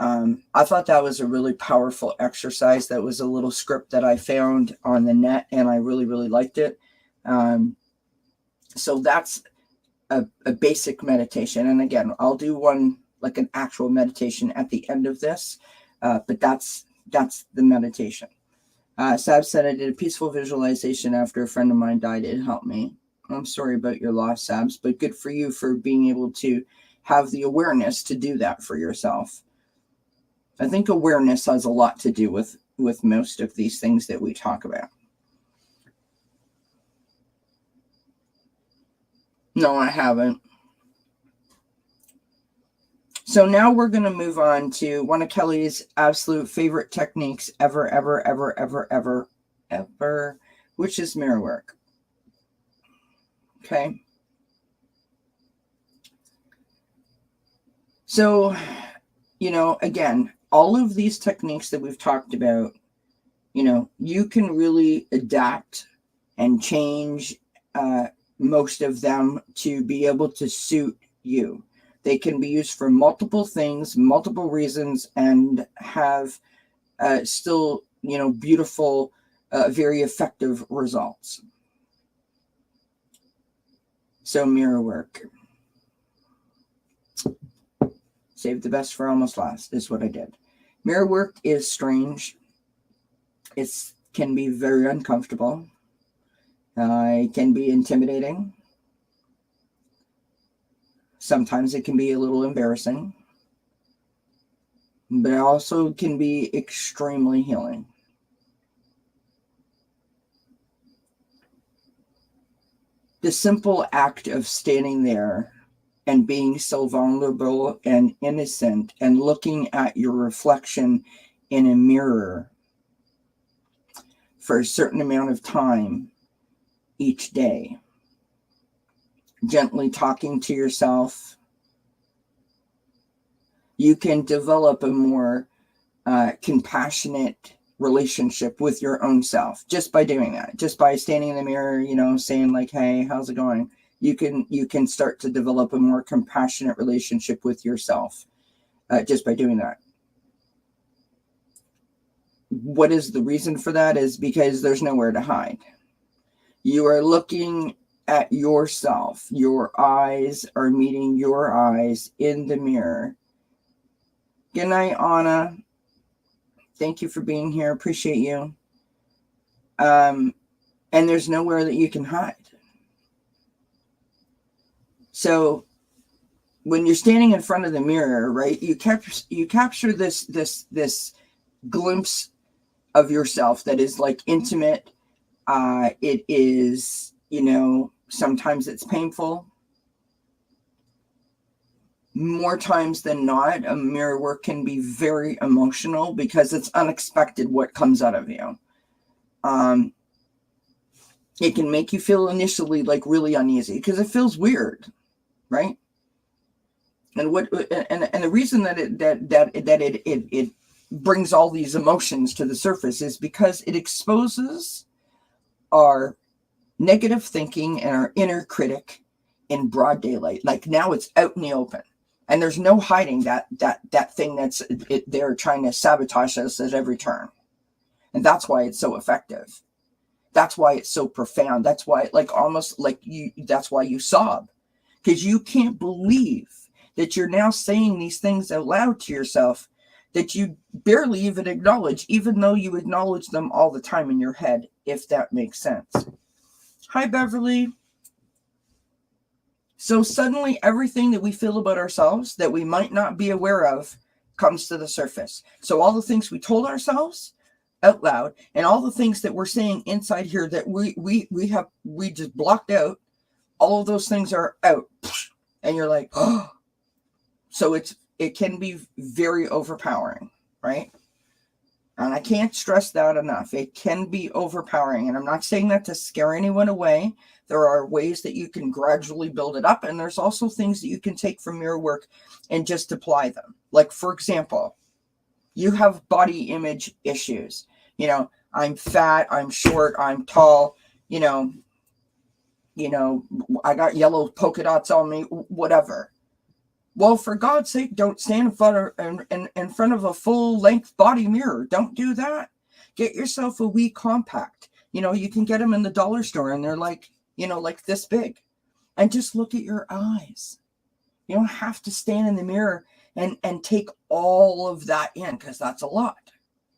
I thought that was a really powerful exercise. That was a little script that I found on the net, and I really, really liked it. So that's a basic meditation. And again, I'll do one, like an actual meditation at the end of this, but that's the meditation. Sab said, I did a peaceful visualization after a friend of mine died. It helped me. I'm sorry about your loss, Sabs, but good for you for being able to have the awareness to do that for yourself. I think awareness has a lot to do with most of these things that we talk about. No, I haven't. So now we're going to move on to one of Kelly's absolute favorite techniques ever, which is mirror work. Okay. So, again, all of these techniques that we've talked about, you can really adapt and change most of them to be able to suit you. They can be used for multiple things, multiple reasons, and have still, beautiful, very effective results. So mirror work. Save the best for almost last is what I did. Mirror work is strange. It can be very uncomfortable. It can be intimidating. Sometimes it can be a little embarrassing. But it also can be extremely healing. The simple act of standing there and being so vulnerable and innocent and looking at your reflection in a mirror for a certain amount of time each day, gently talking to yourself, you can develop a more compassionate relationship with your own self just by doing that. Just by standing in the mirror, saying like, hey, how's it going? You can start to develop a more compassionate relationship with yourself just by doing that. What is the reason for that? Is because there's nowhere to hide. You are looking at yourself. Your eyes are meeting your eyes in the mirror. Good night, Anna. Thank you for being here. Appreciate you. And there's nowhere that you can hide. So when you're standing in front of the mirror, right, you capture this glimpse of yourself that is like intimate. It is, sometimes it's painful. More times than not, a mirror work can be very emotional because it's unexpected what comes out of you. It can make you feel initially like really uneasy because it feels weird, right? And the reason that it brings all these emotions to the surface is because it exposes our negative thinking and our inner critic in broad daylight. Like now it's out in the open. And there's no hiding that thing that's they're trying to sabotage us at every turn. And that's why it's so effective. That's why it's so profound. That's why that's why you sob. Because you can't believe that you're now saying these things out loud to yourself that you barely even acknowledge, even though you acknowledge them all the time in your head, if that makes sense. Hi, Beverly. So suddenly everything that we feel about ourselves that we might not be aware of comes to the surface. So all the things we told ourselves out loud and all the things that we're saying inside here that we just blocked out, all of those things are out. And you're like, oh. So it can be very overpowering, right? And I can't stress that enough. It can be overpowering. And I'm not saying that to scare anyone away. There are ways that you can gradually build it up. And there's also things that you can take from mirror work and just apply them. Like, for example, you have body image issues. I'm fat, I'm short, I'm tall. You know, I got yellow polka dots on me, whatever. Well, for God's sake, don't stand in front of a full-length body mirror. Don't do that. Get yourself a wee compact. You know, you can get them in the dollar store, and they're like, you know, like this big. And just look at your eyes. You don't have to stand in the mirror and take all of that in, because that's a lot.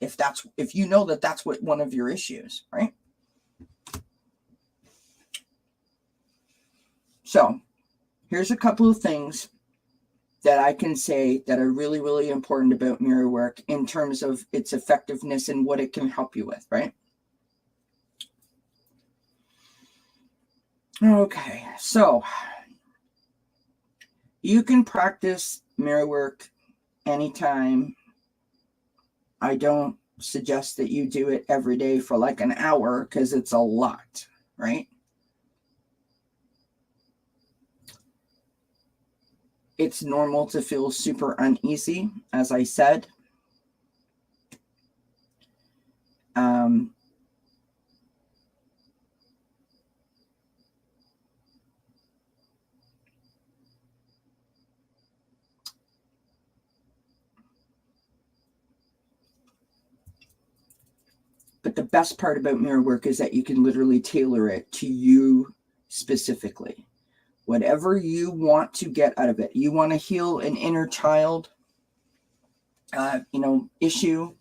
If you know that that's what one of your issues, right? So here's a couple of things that I can say that are really, really important about mirror work in terms of its effectiveness and what it can help you with, right? Okay, so you can practice mirror work anytime. I don't suggest that you do it every day for like an hour, because it's a lot, right? It's normal to feel super uneasy, as I said. But the best part about mirror work is that you can literally tailor it to you specifically. Whatever you want to get out of it. You want to heal an inner child, issue.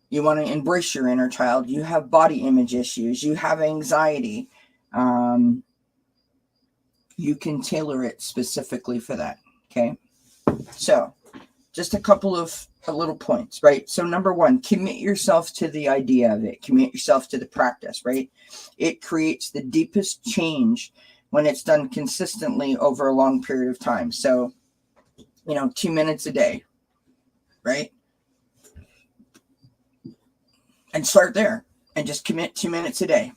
You want to embrace your inner child. You have body image issues. You have anxiety. You can tailor it specifically for that. Okay. So just a couple of little points, right? So number one, commit yourself to the idea of it. Commit yourself to the practice, right? It creates the deepest change when it's done consistently over a long period of time. So, 2 minutes a day, right? And start there and just commit 2 minutes a day.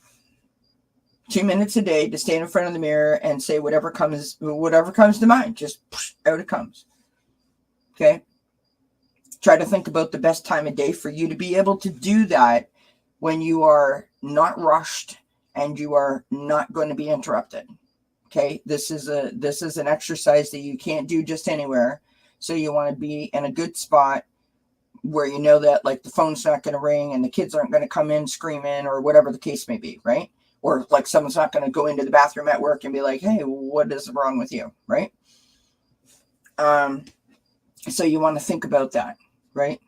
2 minutes a day to stand in front of the mirror and say whatever comes to mind. Just out it comes. Okay? Try to think about the best time of day for you to be able to do that when you are not rushed and you are not going to be interrupted. Okay, this is an exercise that you can't do just anywhere. So you want to be in a good spot where you know that like the phone's not going to ring and the kids aren't going to come in screaming or whatever the case may be, right? Or like someone's not going to go into the bathroom at work and be like, hey, what is wrong with you, right? So you want to think about that, right?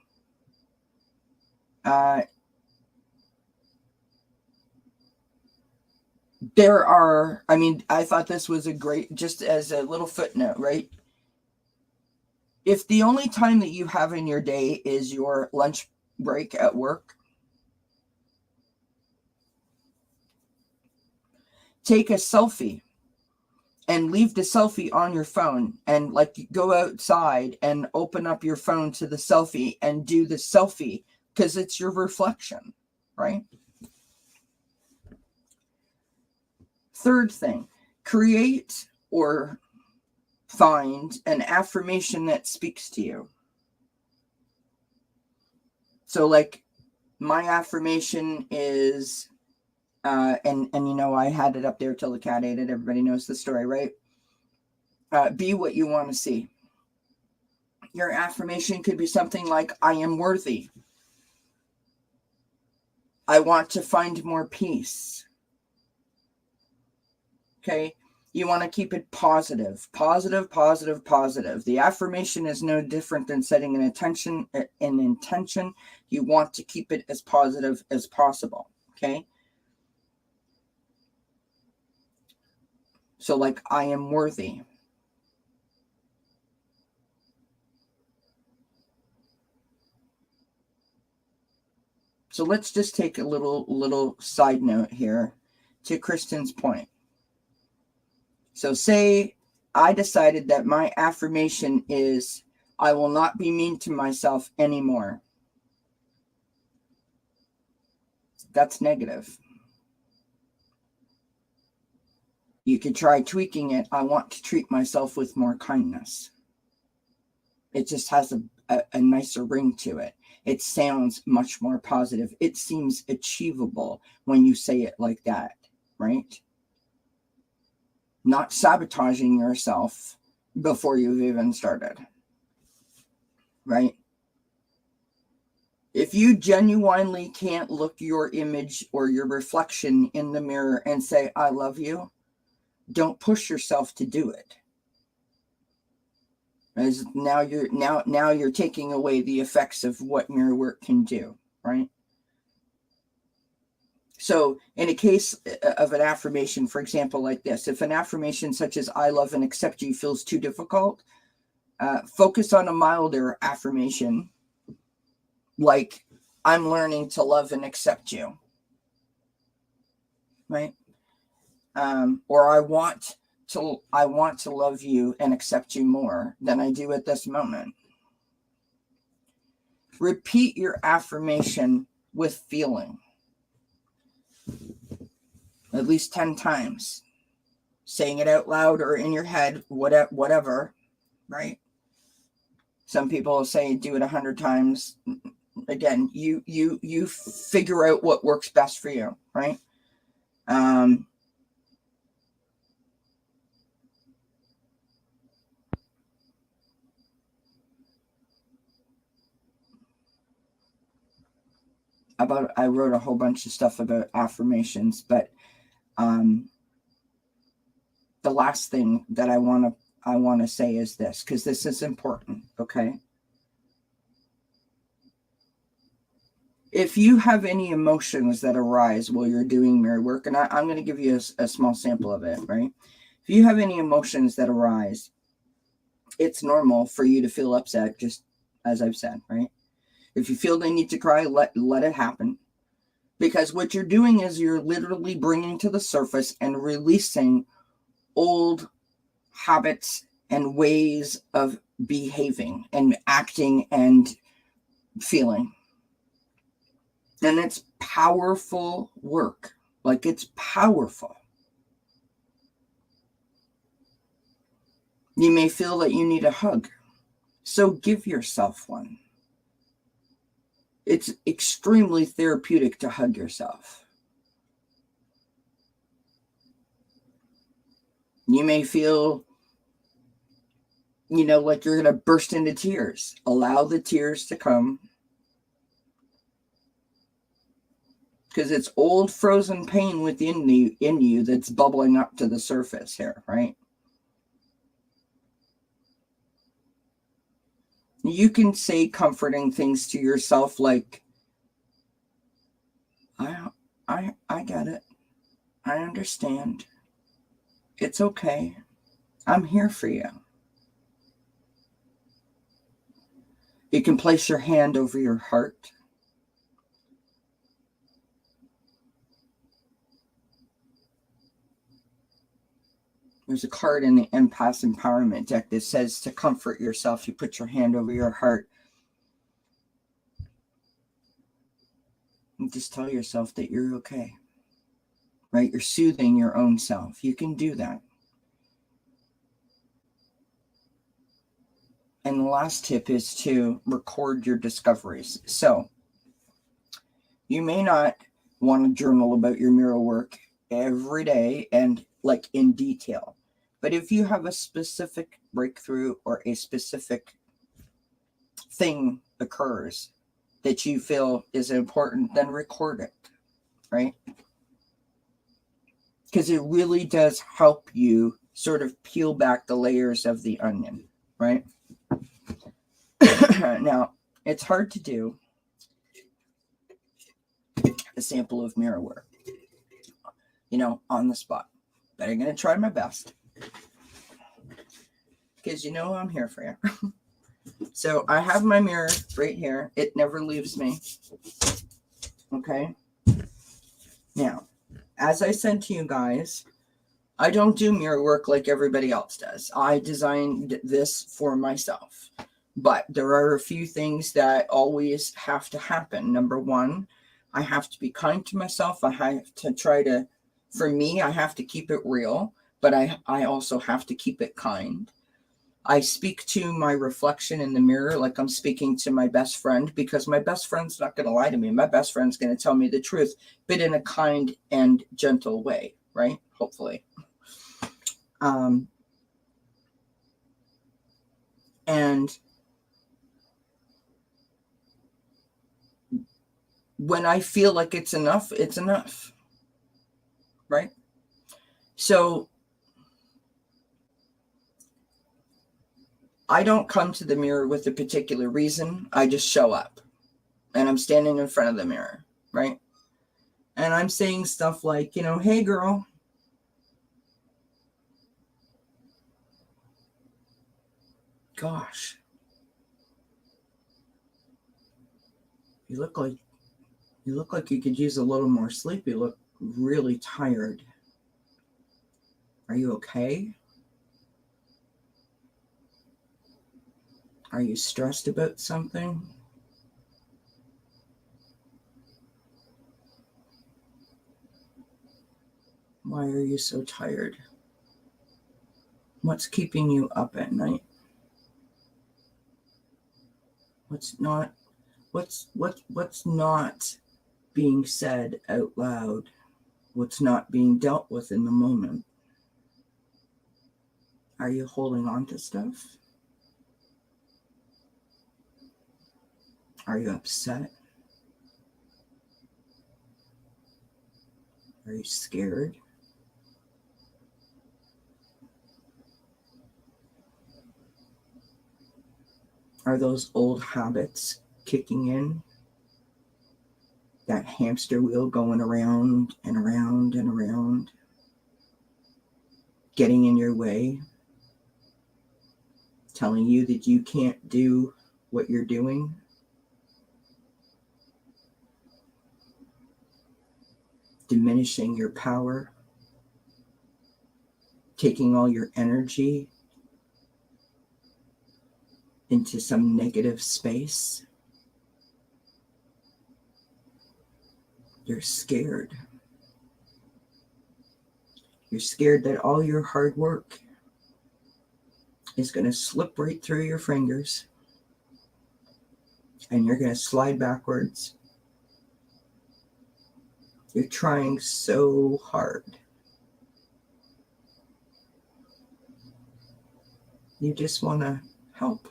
I thought this was a great, just as a little footnote, right? If the only time that you have in your day is your lunch break at work, take a selfie and leave the selfie on your phone and like go outside and open up your phone to the selfie and do the selfie because it's your reflection, right? Third thing, create or find an affirmation that speaks to you. So like my affirmation is, and I had it up there till the cat ate it. Everybody knows the story, right? Be what you want to see. Your affirmation could be something like, I am worthy. I want to find more peace. Okay. You want to keep it positive, positive, positive, positive. The affirmation is no different than setting an intention. You want to keep it as positive as possible. Okay. So like, I am worthy. So let's just take a little side note here to Kristen's point. So say I decided that my affirmation is, I will not be mean to myself anymore. That's negative. You could try tweaking it. I want to treat myself with more kindness. It just has a nicer ring to it. It sounds much more positive. It seems achievable when you say it like that, right? not sabotaging yourself before you've even started, right? If you genuinely can't look your image or your reflection in the mirror and say, I love you, don't push yourself to do it. As now you're taking away the effects of what mirror work can do, right? So in a case of an affirmation, for example, like this, if an affirmation such as I love and accept you feels too difficult, focus on a milder affirmation, like I'm learning to love and accept you, right? Or I want to love you and accept you more than I do at this moment. Repeat your affirmation with feeling at least 10 times, saying it out loud or in your head, whatever, right? Some people say do it 100 times. Again, you figure out what works best for you, right? I wrote a whole bunch of stuff about affirmations, but the last thing that I want to say is this, because this is important, okay? If you have any emotions that arise while you're doing mirror work, and I'm going to give you a small sample of it, right? If you have any emotions that arise, it's normal for you to feel upset, just as I've said, right? If you feel they need to cry, let it happen. Because what you're doing is you're literally bringing to the surface and releasing old habits and ways of behaving and acting and feeling. And it's powerful work. Like, it's powerful. You may feel that you need a hug, so give yourself one. It's extremely therapeutic to hug yourself. You may feel, like you're going to burst into tears. Allow the tears to come. Because it's old frozen pain within you that's bubbling up to the surface here, right? You can say comforting things to yourself like, I get it. I understand. It's okay. I'm here for you. You can place your hand over your heart. There's a card in the Empath Empowerment deck that says to comfort yourself, you put your hand over your heart. And just tell yourself that you're okay. Right? You're soothing your own self. You can do that. And the last tip is to record your discoveries. So, you may not want to journal about your mirror work every day and like in detail. But if you have a specific breakthrough or a specific thing occurs that you feel is important, then record it, right? Because it really does help you sort of peel back the layers of the onion, right? Now, it's hard to do a sample of mirror work, on the spot. But I'm going to try my best. Because I'm here for you. So I have my mirror right here. It never leaves me. Okay. Now, as I said to you guys, I don't do mirror work like everybody else does. I designed this for myself. But there are a few things that always have to happen. Number one, I have to be kind to myself. I have to for me, I have to keep it real, but I also have to keep it kind. I speak to my reflection in the mirror like I'm speaking to my best friend, because my best friend's not going to lie to me. My best friend's going to tell me the truth, but in a kind and gentle way, right? Hopefully. And when I feel like it's enough, it's enough. Right? So I don't come to the mirror with a particular reason. I just show up. And I'm standing in front of the mirror. Right? And I'm saying stuff like, hey, girl. Gosh. You look like you could use a little more sleep. You look really tired. Are you okay? Are you stressed about something? Why are you so tired? What's keeping you up at night? What's not being said out loud? What's not being dealt with in the moment? Are you holding on to stuff? Are you upset? Are you scared? Are those old habits kicking in? That hamster wheel going around and around and around, getting in your way, telling you that you can't do what you're doing? Diminishing your power, taking all your energy into some negative space. You're scared. You're scared that all your hard work is going to slip right through your fingers and you're going to slide backwards. You're trying so hard. You just want to help.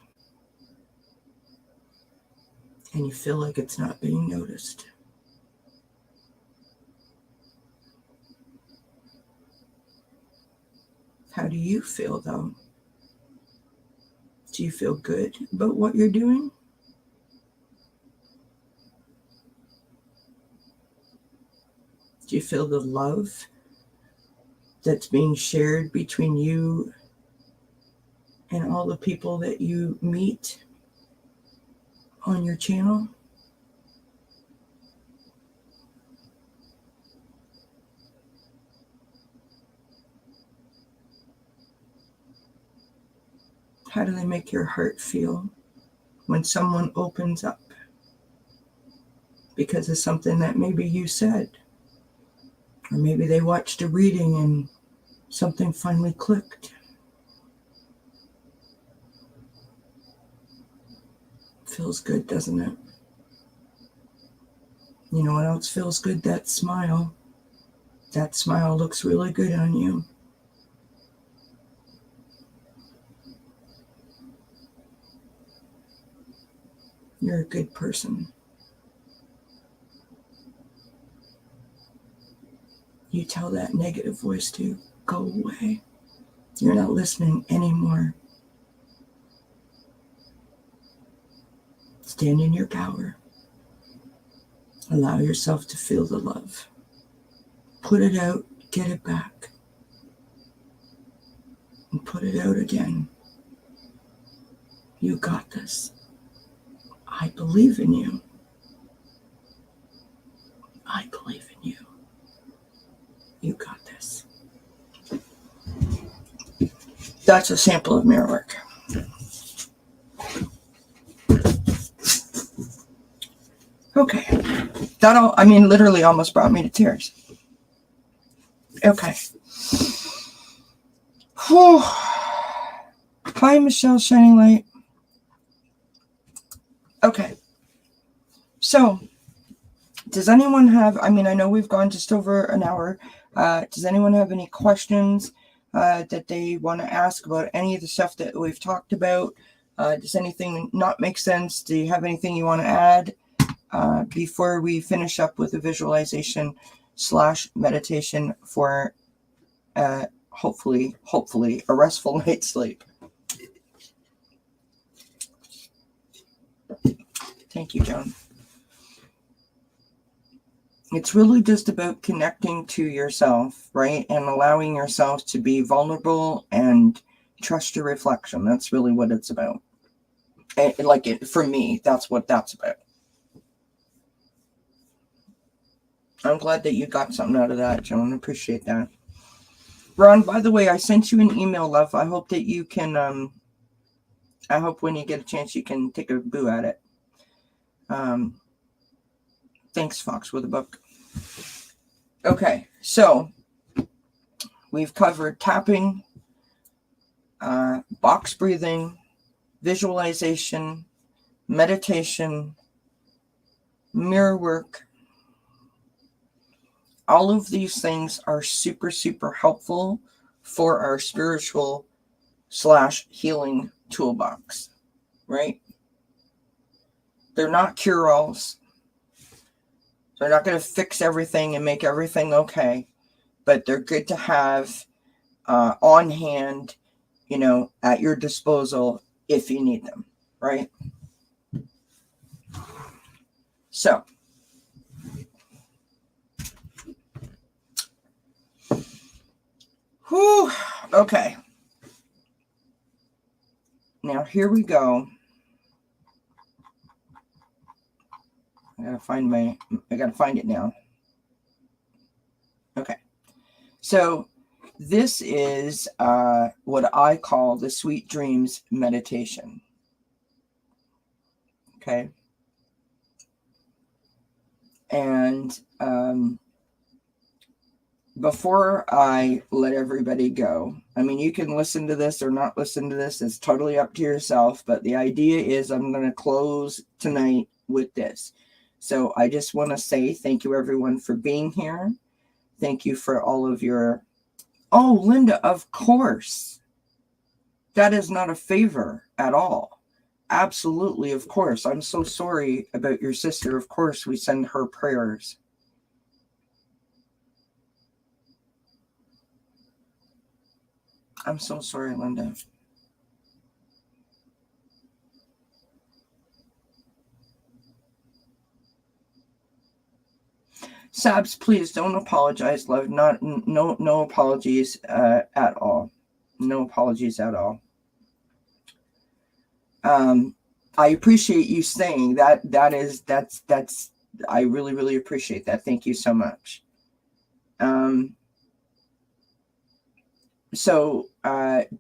And you feel like it's not being noticed. How do you feel, though? Do you feel good about what you're doing? Do you feel the love that's being shared between you and all the people that you meet on your channel? How do they make your heart feel when someone opens up because of something that maybe you said? Or maybe they watched a reading and something finally clicked. Feels good, doesn't it? You know what else feels good? That smile. That smile looks really good on you. You're a good person. You tell that negative voice to go away. You're not listening anymore. Stand in your power. Allow yourself to feel the love. Put it out, get it back. And put it out again. You got this. I believe in you. I believe in you. You got this. That's a sample of mirror work. Okay. That literally almost brought me to tears. Okay. Whew. Hi, Michelle Shining Light. Okay. So, does anyone have, I know we've gone just over an hour. Does anyone have any questions? that they want to ask about any of the stuff that we've talked about. Does anything not make sense? Do you have anything you want to add before we finish up with a visualization / meditation for hopefully a restful night's sleep? Thank you, Joan. It's really just about connecting to yourself, right? And allowing yourself to be vulnerable and trust your reflection. That's really what it's about. And for me, that's what that's about. I'm glad that you got something out of that, Joan. I appreciate that. Ron, by the way, I sent you an email, love. I hope that you can, I hope when you get a chance, you can take a boo at it. Thanks, Fox, with a book. Okay, so we've covered tapping, box breathing, visualization, meditation, mirror work. All of these things are super, super helpful for our spiritual / healing toolbox, right? They're not cure-alls. They're not going to fix everything and make everything okay, but they're good to have on hand, at your disposal if you need them, right? So, okay. Now here we go. I gotta find it now. Okay. So this is what I call the Sweet Dreams meditation. Okay. And before I let everybody go, I mean, you can listen to this or not listen to this. It's totally up to yourself. But the idea is I'm going to close tonight with this. So I just want to say thank you, everyone, for being here. Thank you for all of your... Oh, Linda, of course. That is not a favor at all. Absolutely, of course. I'm so sorry about your sister. Of course, we send her prayers. I'm so sorry, Linda. Sabs, please don't apologize, love. No apologies at all. No apologies at all. I appreciate you saying that. That's I really, really appreciate that. Thank you so much. So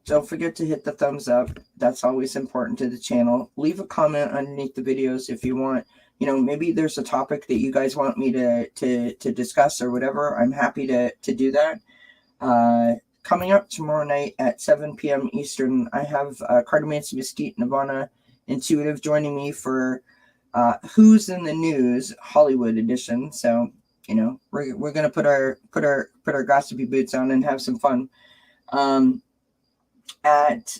don't forget to hit the thumbs up. That's always important to the channel. Leave a comment underneath the videos if you want. Maybe there's a topic that you guys want me to discuss or whatever. I'm happy to do that. Coming up tomorrow night at 7 p.m. Eastern, I have Cartomancy Mesquite, Nirvana, Intuitive joining me for Who's in the News Hollywood edition. So, we're gonna put our gossipy boots on and have some fun. At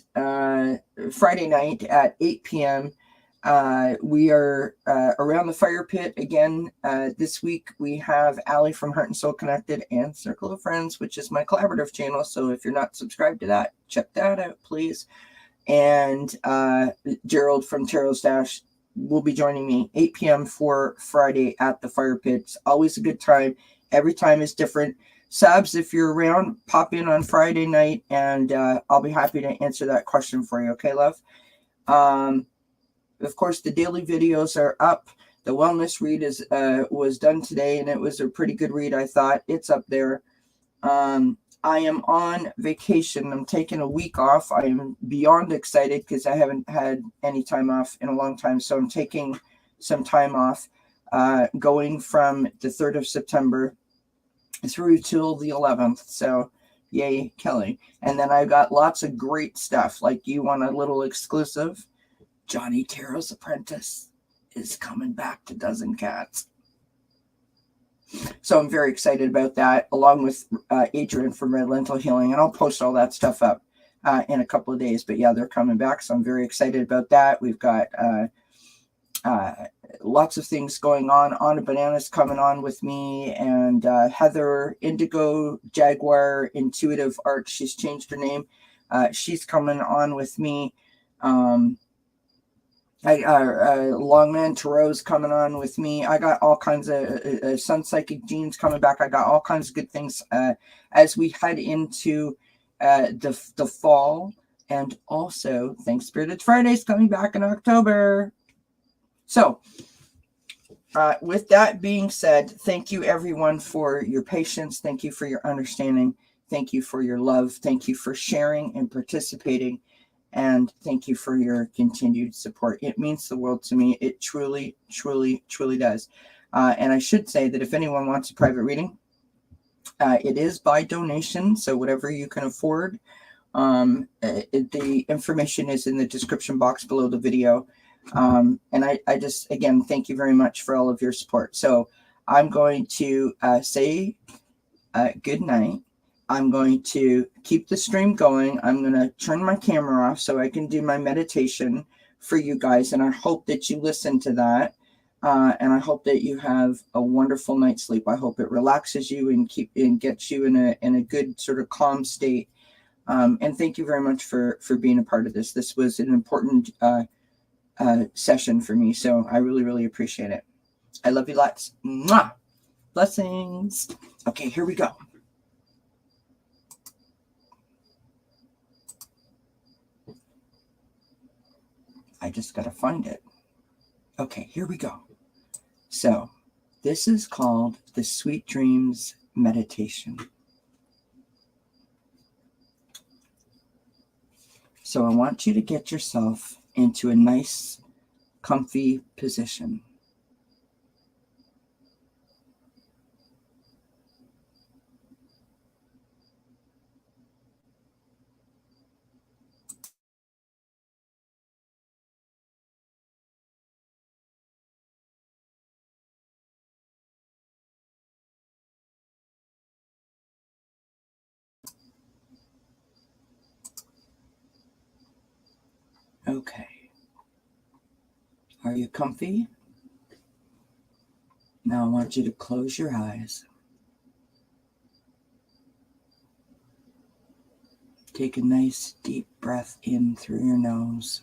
Friday night at 8 p.m. We are around the fire pit again. This week we have Allie from Heart and Soul Connected and Circle of Friends, which is my collaborative channel. So if you're not subscribed to that, check that out, please. And Gerald from Tarot's Dash will be joining me 8 p.m. for Friday at the fire pit. It's always a good time. Every time is different. Sabs, if you're around, pop in on Friday night, and I'll be happy to answer that question for you. Okay, love? Of course, the daily videos are up. The wellness read was done today, and it was a pretty good read, I thought. It's up there. I am on vacation. I'm taking a week off. I am beyond excited because I haven't had any time off in a long time. So I'm taking some time off, going from the 3rd of September through till the 11th. So yay, Kelly. And then I've got lots of great stuff. Like, you want a little exclusive? Johnny Tarot's Apprentice is coming back to dzncats. So I'm very excited about that, along with Adrian from Red Lentil Healing. And I'll post all that stuff up in a couple of days. But yeah, they're coming back. So I'm very excited about that. We've got lots of things going on. Anna Banana's coming on with me, and Heather Indigo Jaguar Intuitive Art. She's changed her name. She's coming on with me. Longman Tarot's coming on with me. I got all kinds of Sun Psychic Genes coming back. I got all kinds of good things as we head into the fall. And also, Thanks Spirited Friday's coming back in October. So, with that being said, thank you everyone for your patience. Thank you for your understanding. Thank you for your love. Thank you for sharing and participating. And thank you for your continued support. It means the world to me. It truly, truly, truly does. And I should say that if anyone wants a private reading, it is by donation. So whatever you can afford. The information is in the description box below the video. And I just, again, thank you very much for all of your support. So I'm going to say good night. I'm going to keep the stream going. I'm going to turn my camera off so I can do my meditation for you guys. And I hope that you listen to that. And I hope that you have a wonderful night's sleep. I hope it relaxes you and gets you in a good sort of calm state. And thank you very much for being a part of this. This was an important session for me. So I really, really appreciate it. I love you lots. Mwah! Blessings. Okay, here we go. I just got to find it. Okay, here we go. So this is called the Sweet Dreams Meditation. So I want you to get yourself into a nice, comfy position. Okay. Are you comfy? Now I want you to close your eyes. Take a nice deep breath in through your nose.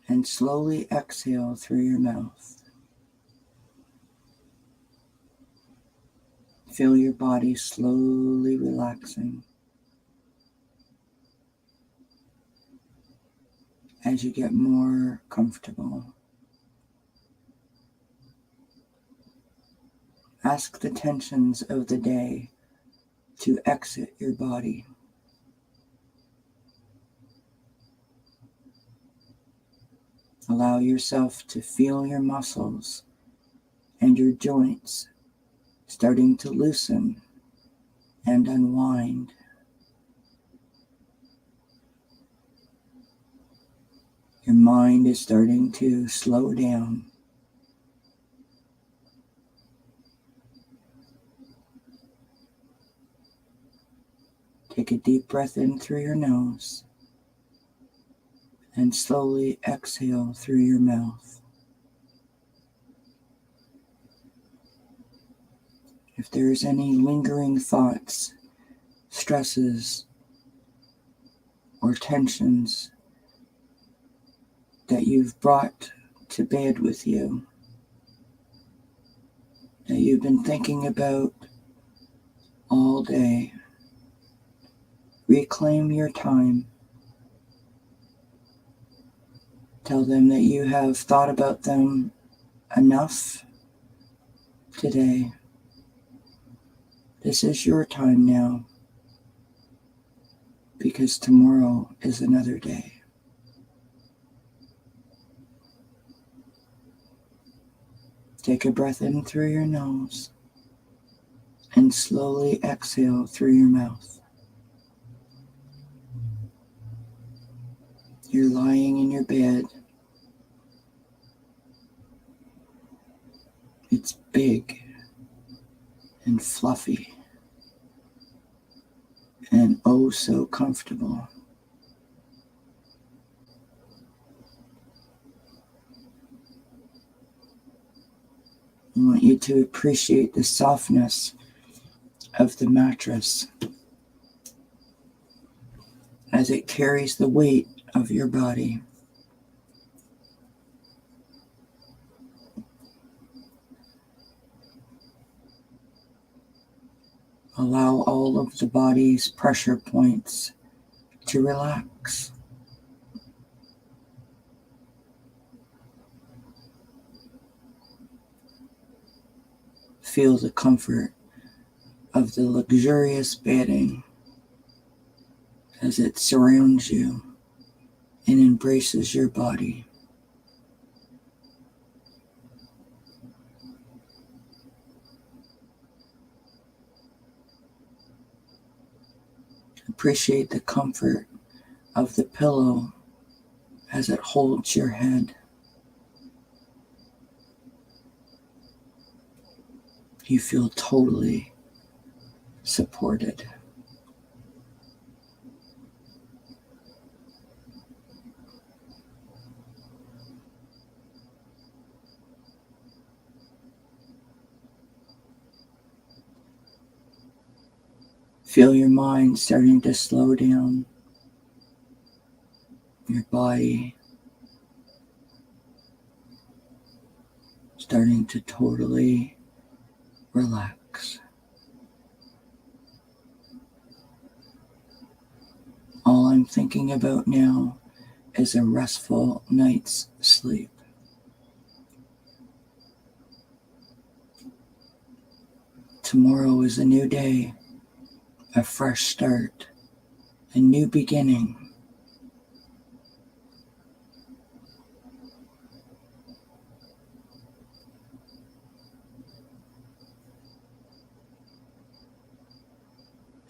And slowly exhale through your mouth. Feel your body slowly relaxing as you get more comfortable. Ask the tensions of the day to exit your body. Allow yourself to feel your muscles and your joints starting to loosen and unwind. Your mind is starting to slow down. Take a deep breath in through your nose and slowly exhale through your mouth. If there's any lingering thoughts, stresses, or tensions that you've brought to bed with you, that you've been thinking about all day, reclaim your time. Tell them that you have thought about them enough today. This is your time now, because tomorrow is another day. Take a breath in through your nose and slowly exhale through your mouth. You're lying in your bed. It's big and fluffy and oh so comfortable. I want you to appreciate the softness of the mattress as it carries the weight of your body. Allow all of the body's pressure points to relax. Feel the comfort of the luxurious bedding as it surrounds you and embraces your body. Appreciate the comfort of the pillow as it holds your head. You feel totally supported. Feel your mind starting to slow down, your body starting to totally relax. All I'm thinking about now is a restful night's sleep. Tomorrow is a new day, a fresh start, a new beginning.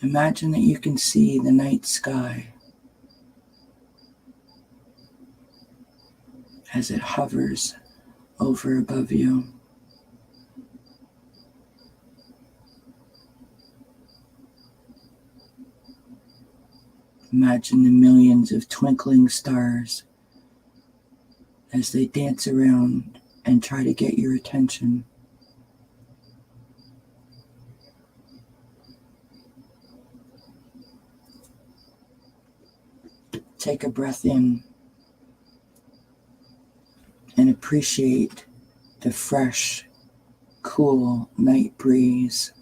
Imagine that you can see the night sky as it hovers over above you. Imagine the millions of twinkling stars as they dance around and try to get your attention. Take a breath in and appreciate the fresh, cool night breeze.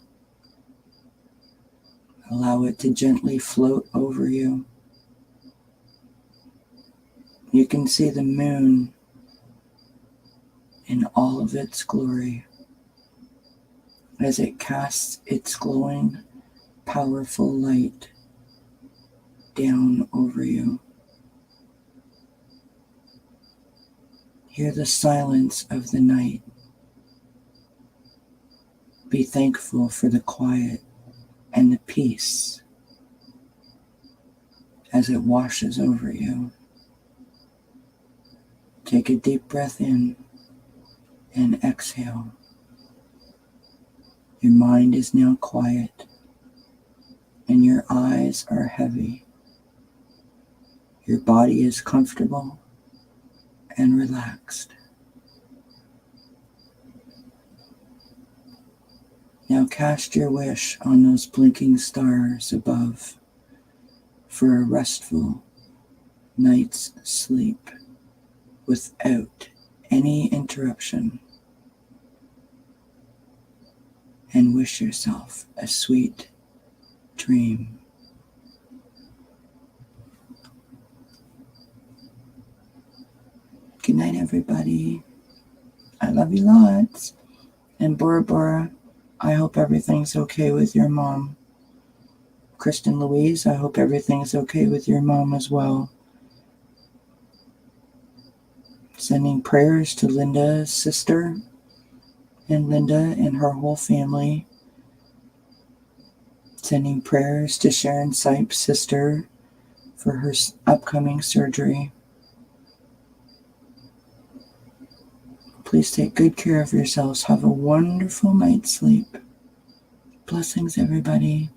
Allow it to gently float over you. You can see the moon in all of its glory as it casts its glowing, powerful light down over you. Hear the silence of the night. Be thankful for the quiet and the peace as it washes over you. Take a deep breath in and exhale. Your mind is now quiet and your eyes are heavy. Your body is comfortable and relaxed. Now cast your wish on those blinking stars above for a restful night's sleep without any interruption, and wish yourself a sweet dream. Good night, everybody. I love you lots. And Bora Bora, I hope everything's okay with your mom. Kristen Louise, I hope everything's okay with your mom as well. Sending prayers to Linda's sister and Linda and her whole family. Sending prayers to Sharon Sipe's sister for her upcoming surgery. Please take good care of yourselves. Have a wonderful night's sleep. Blessings, everybody.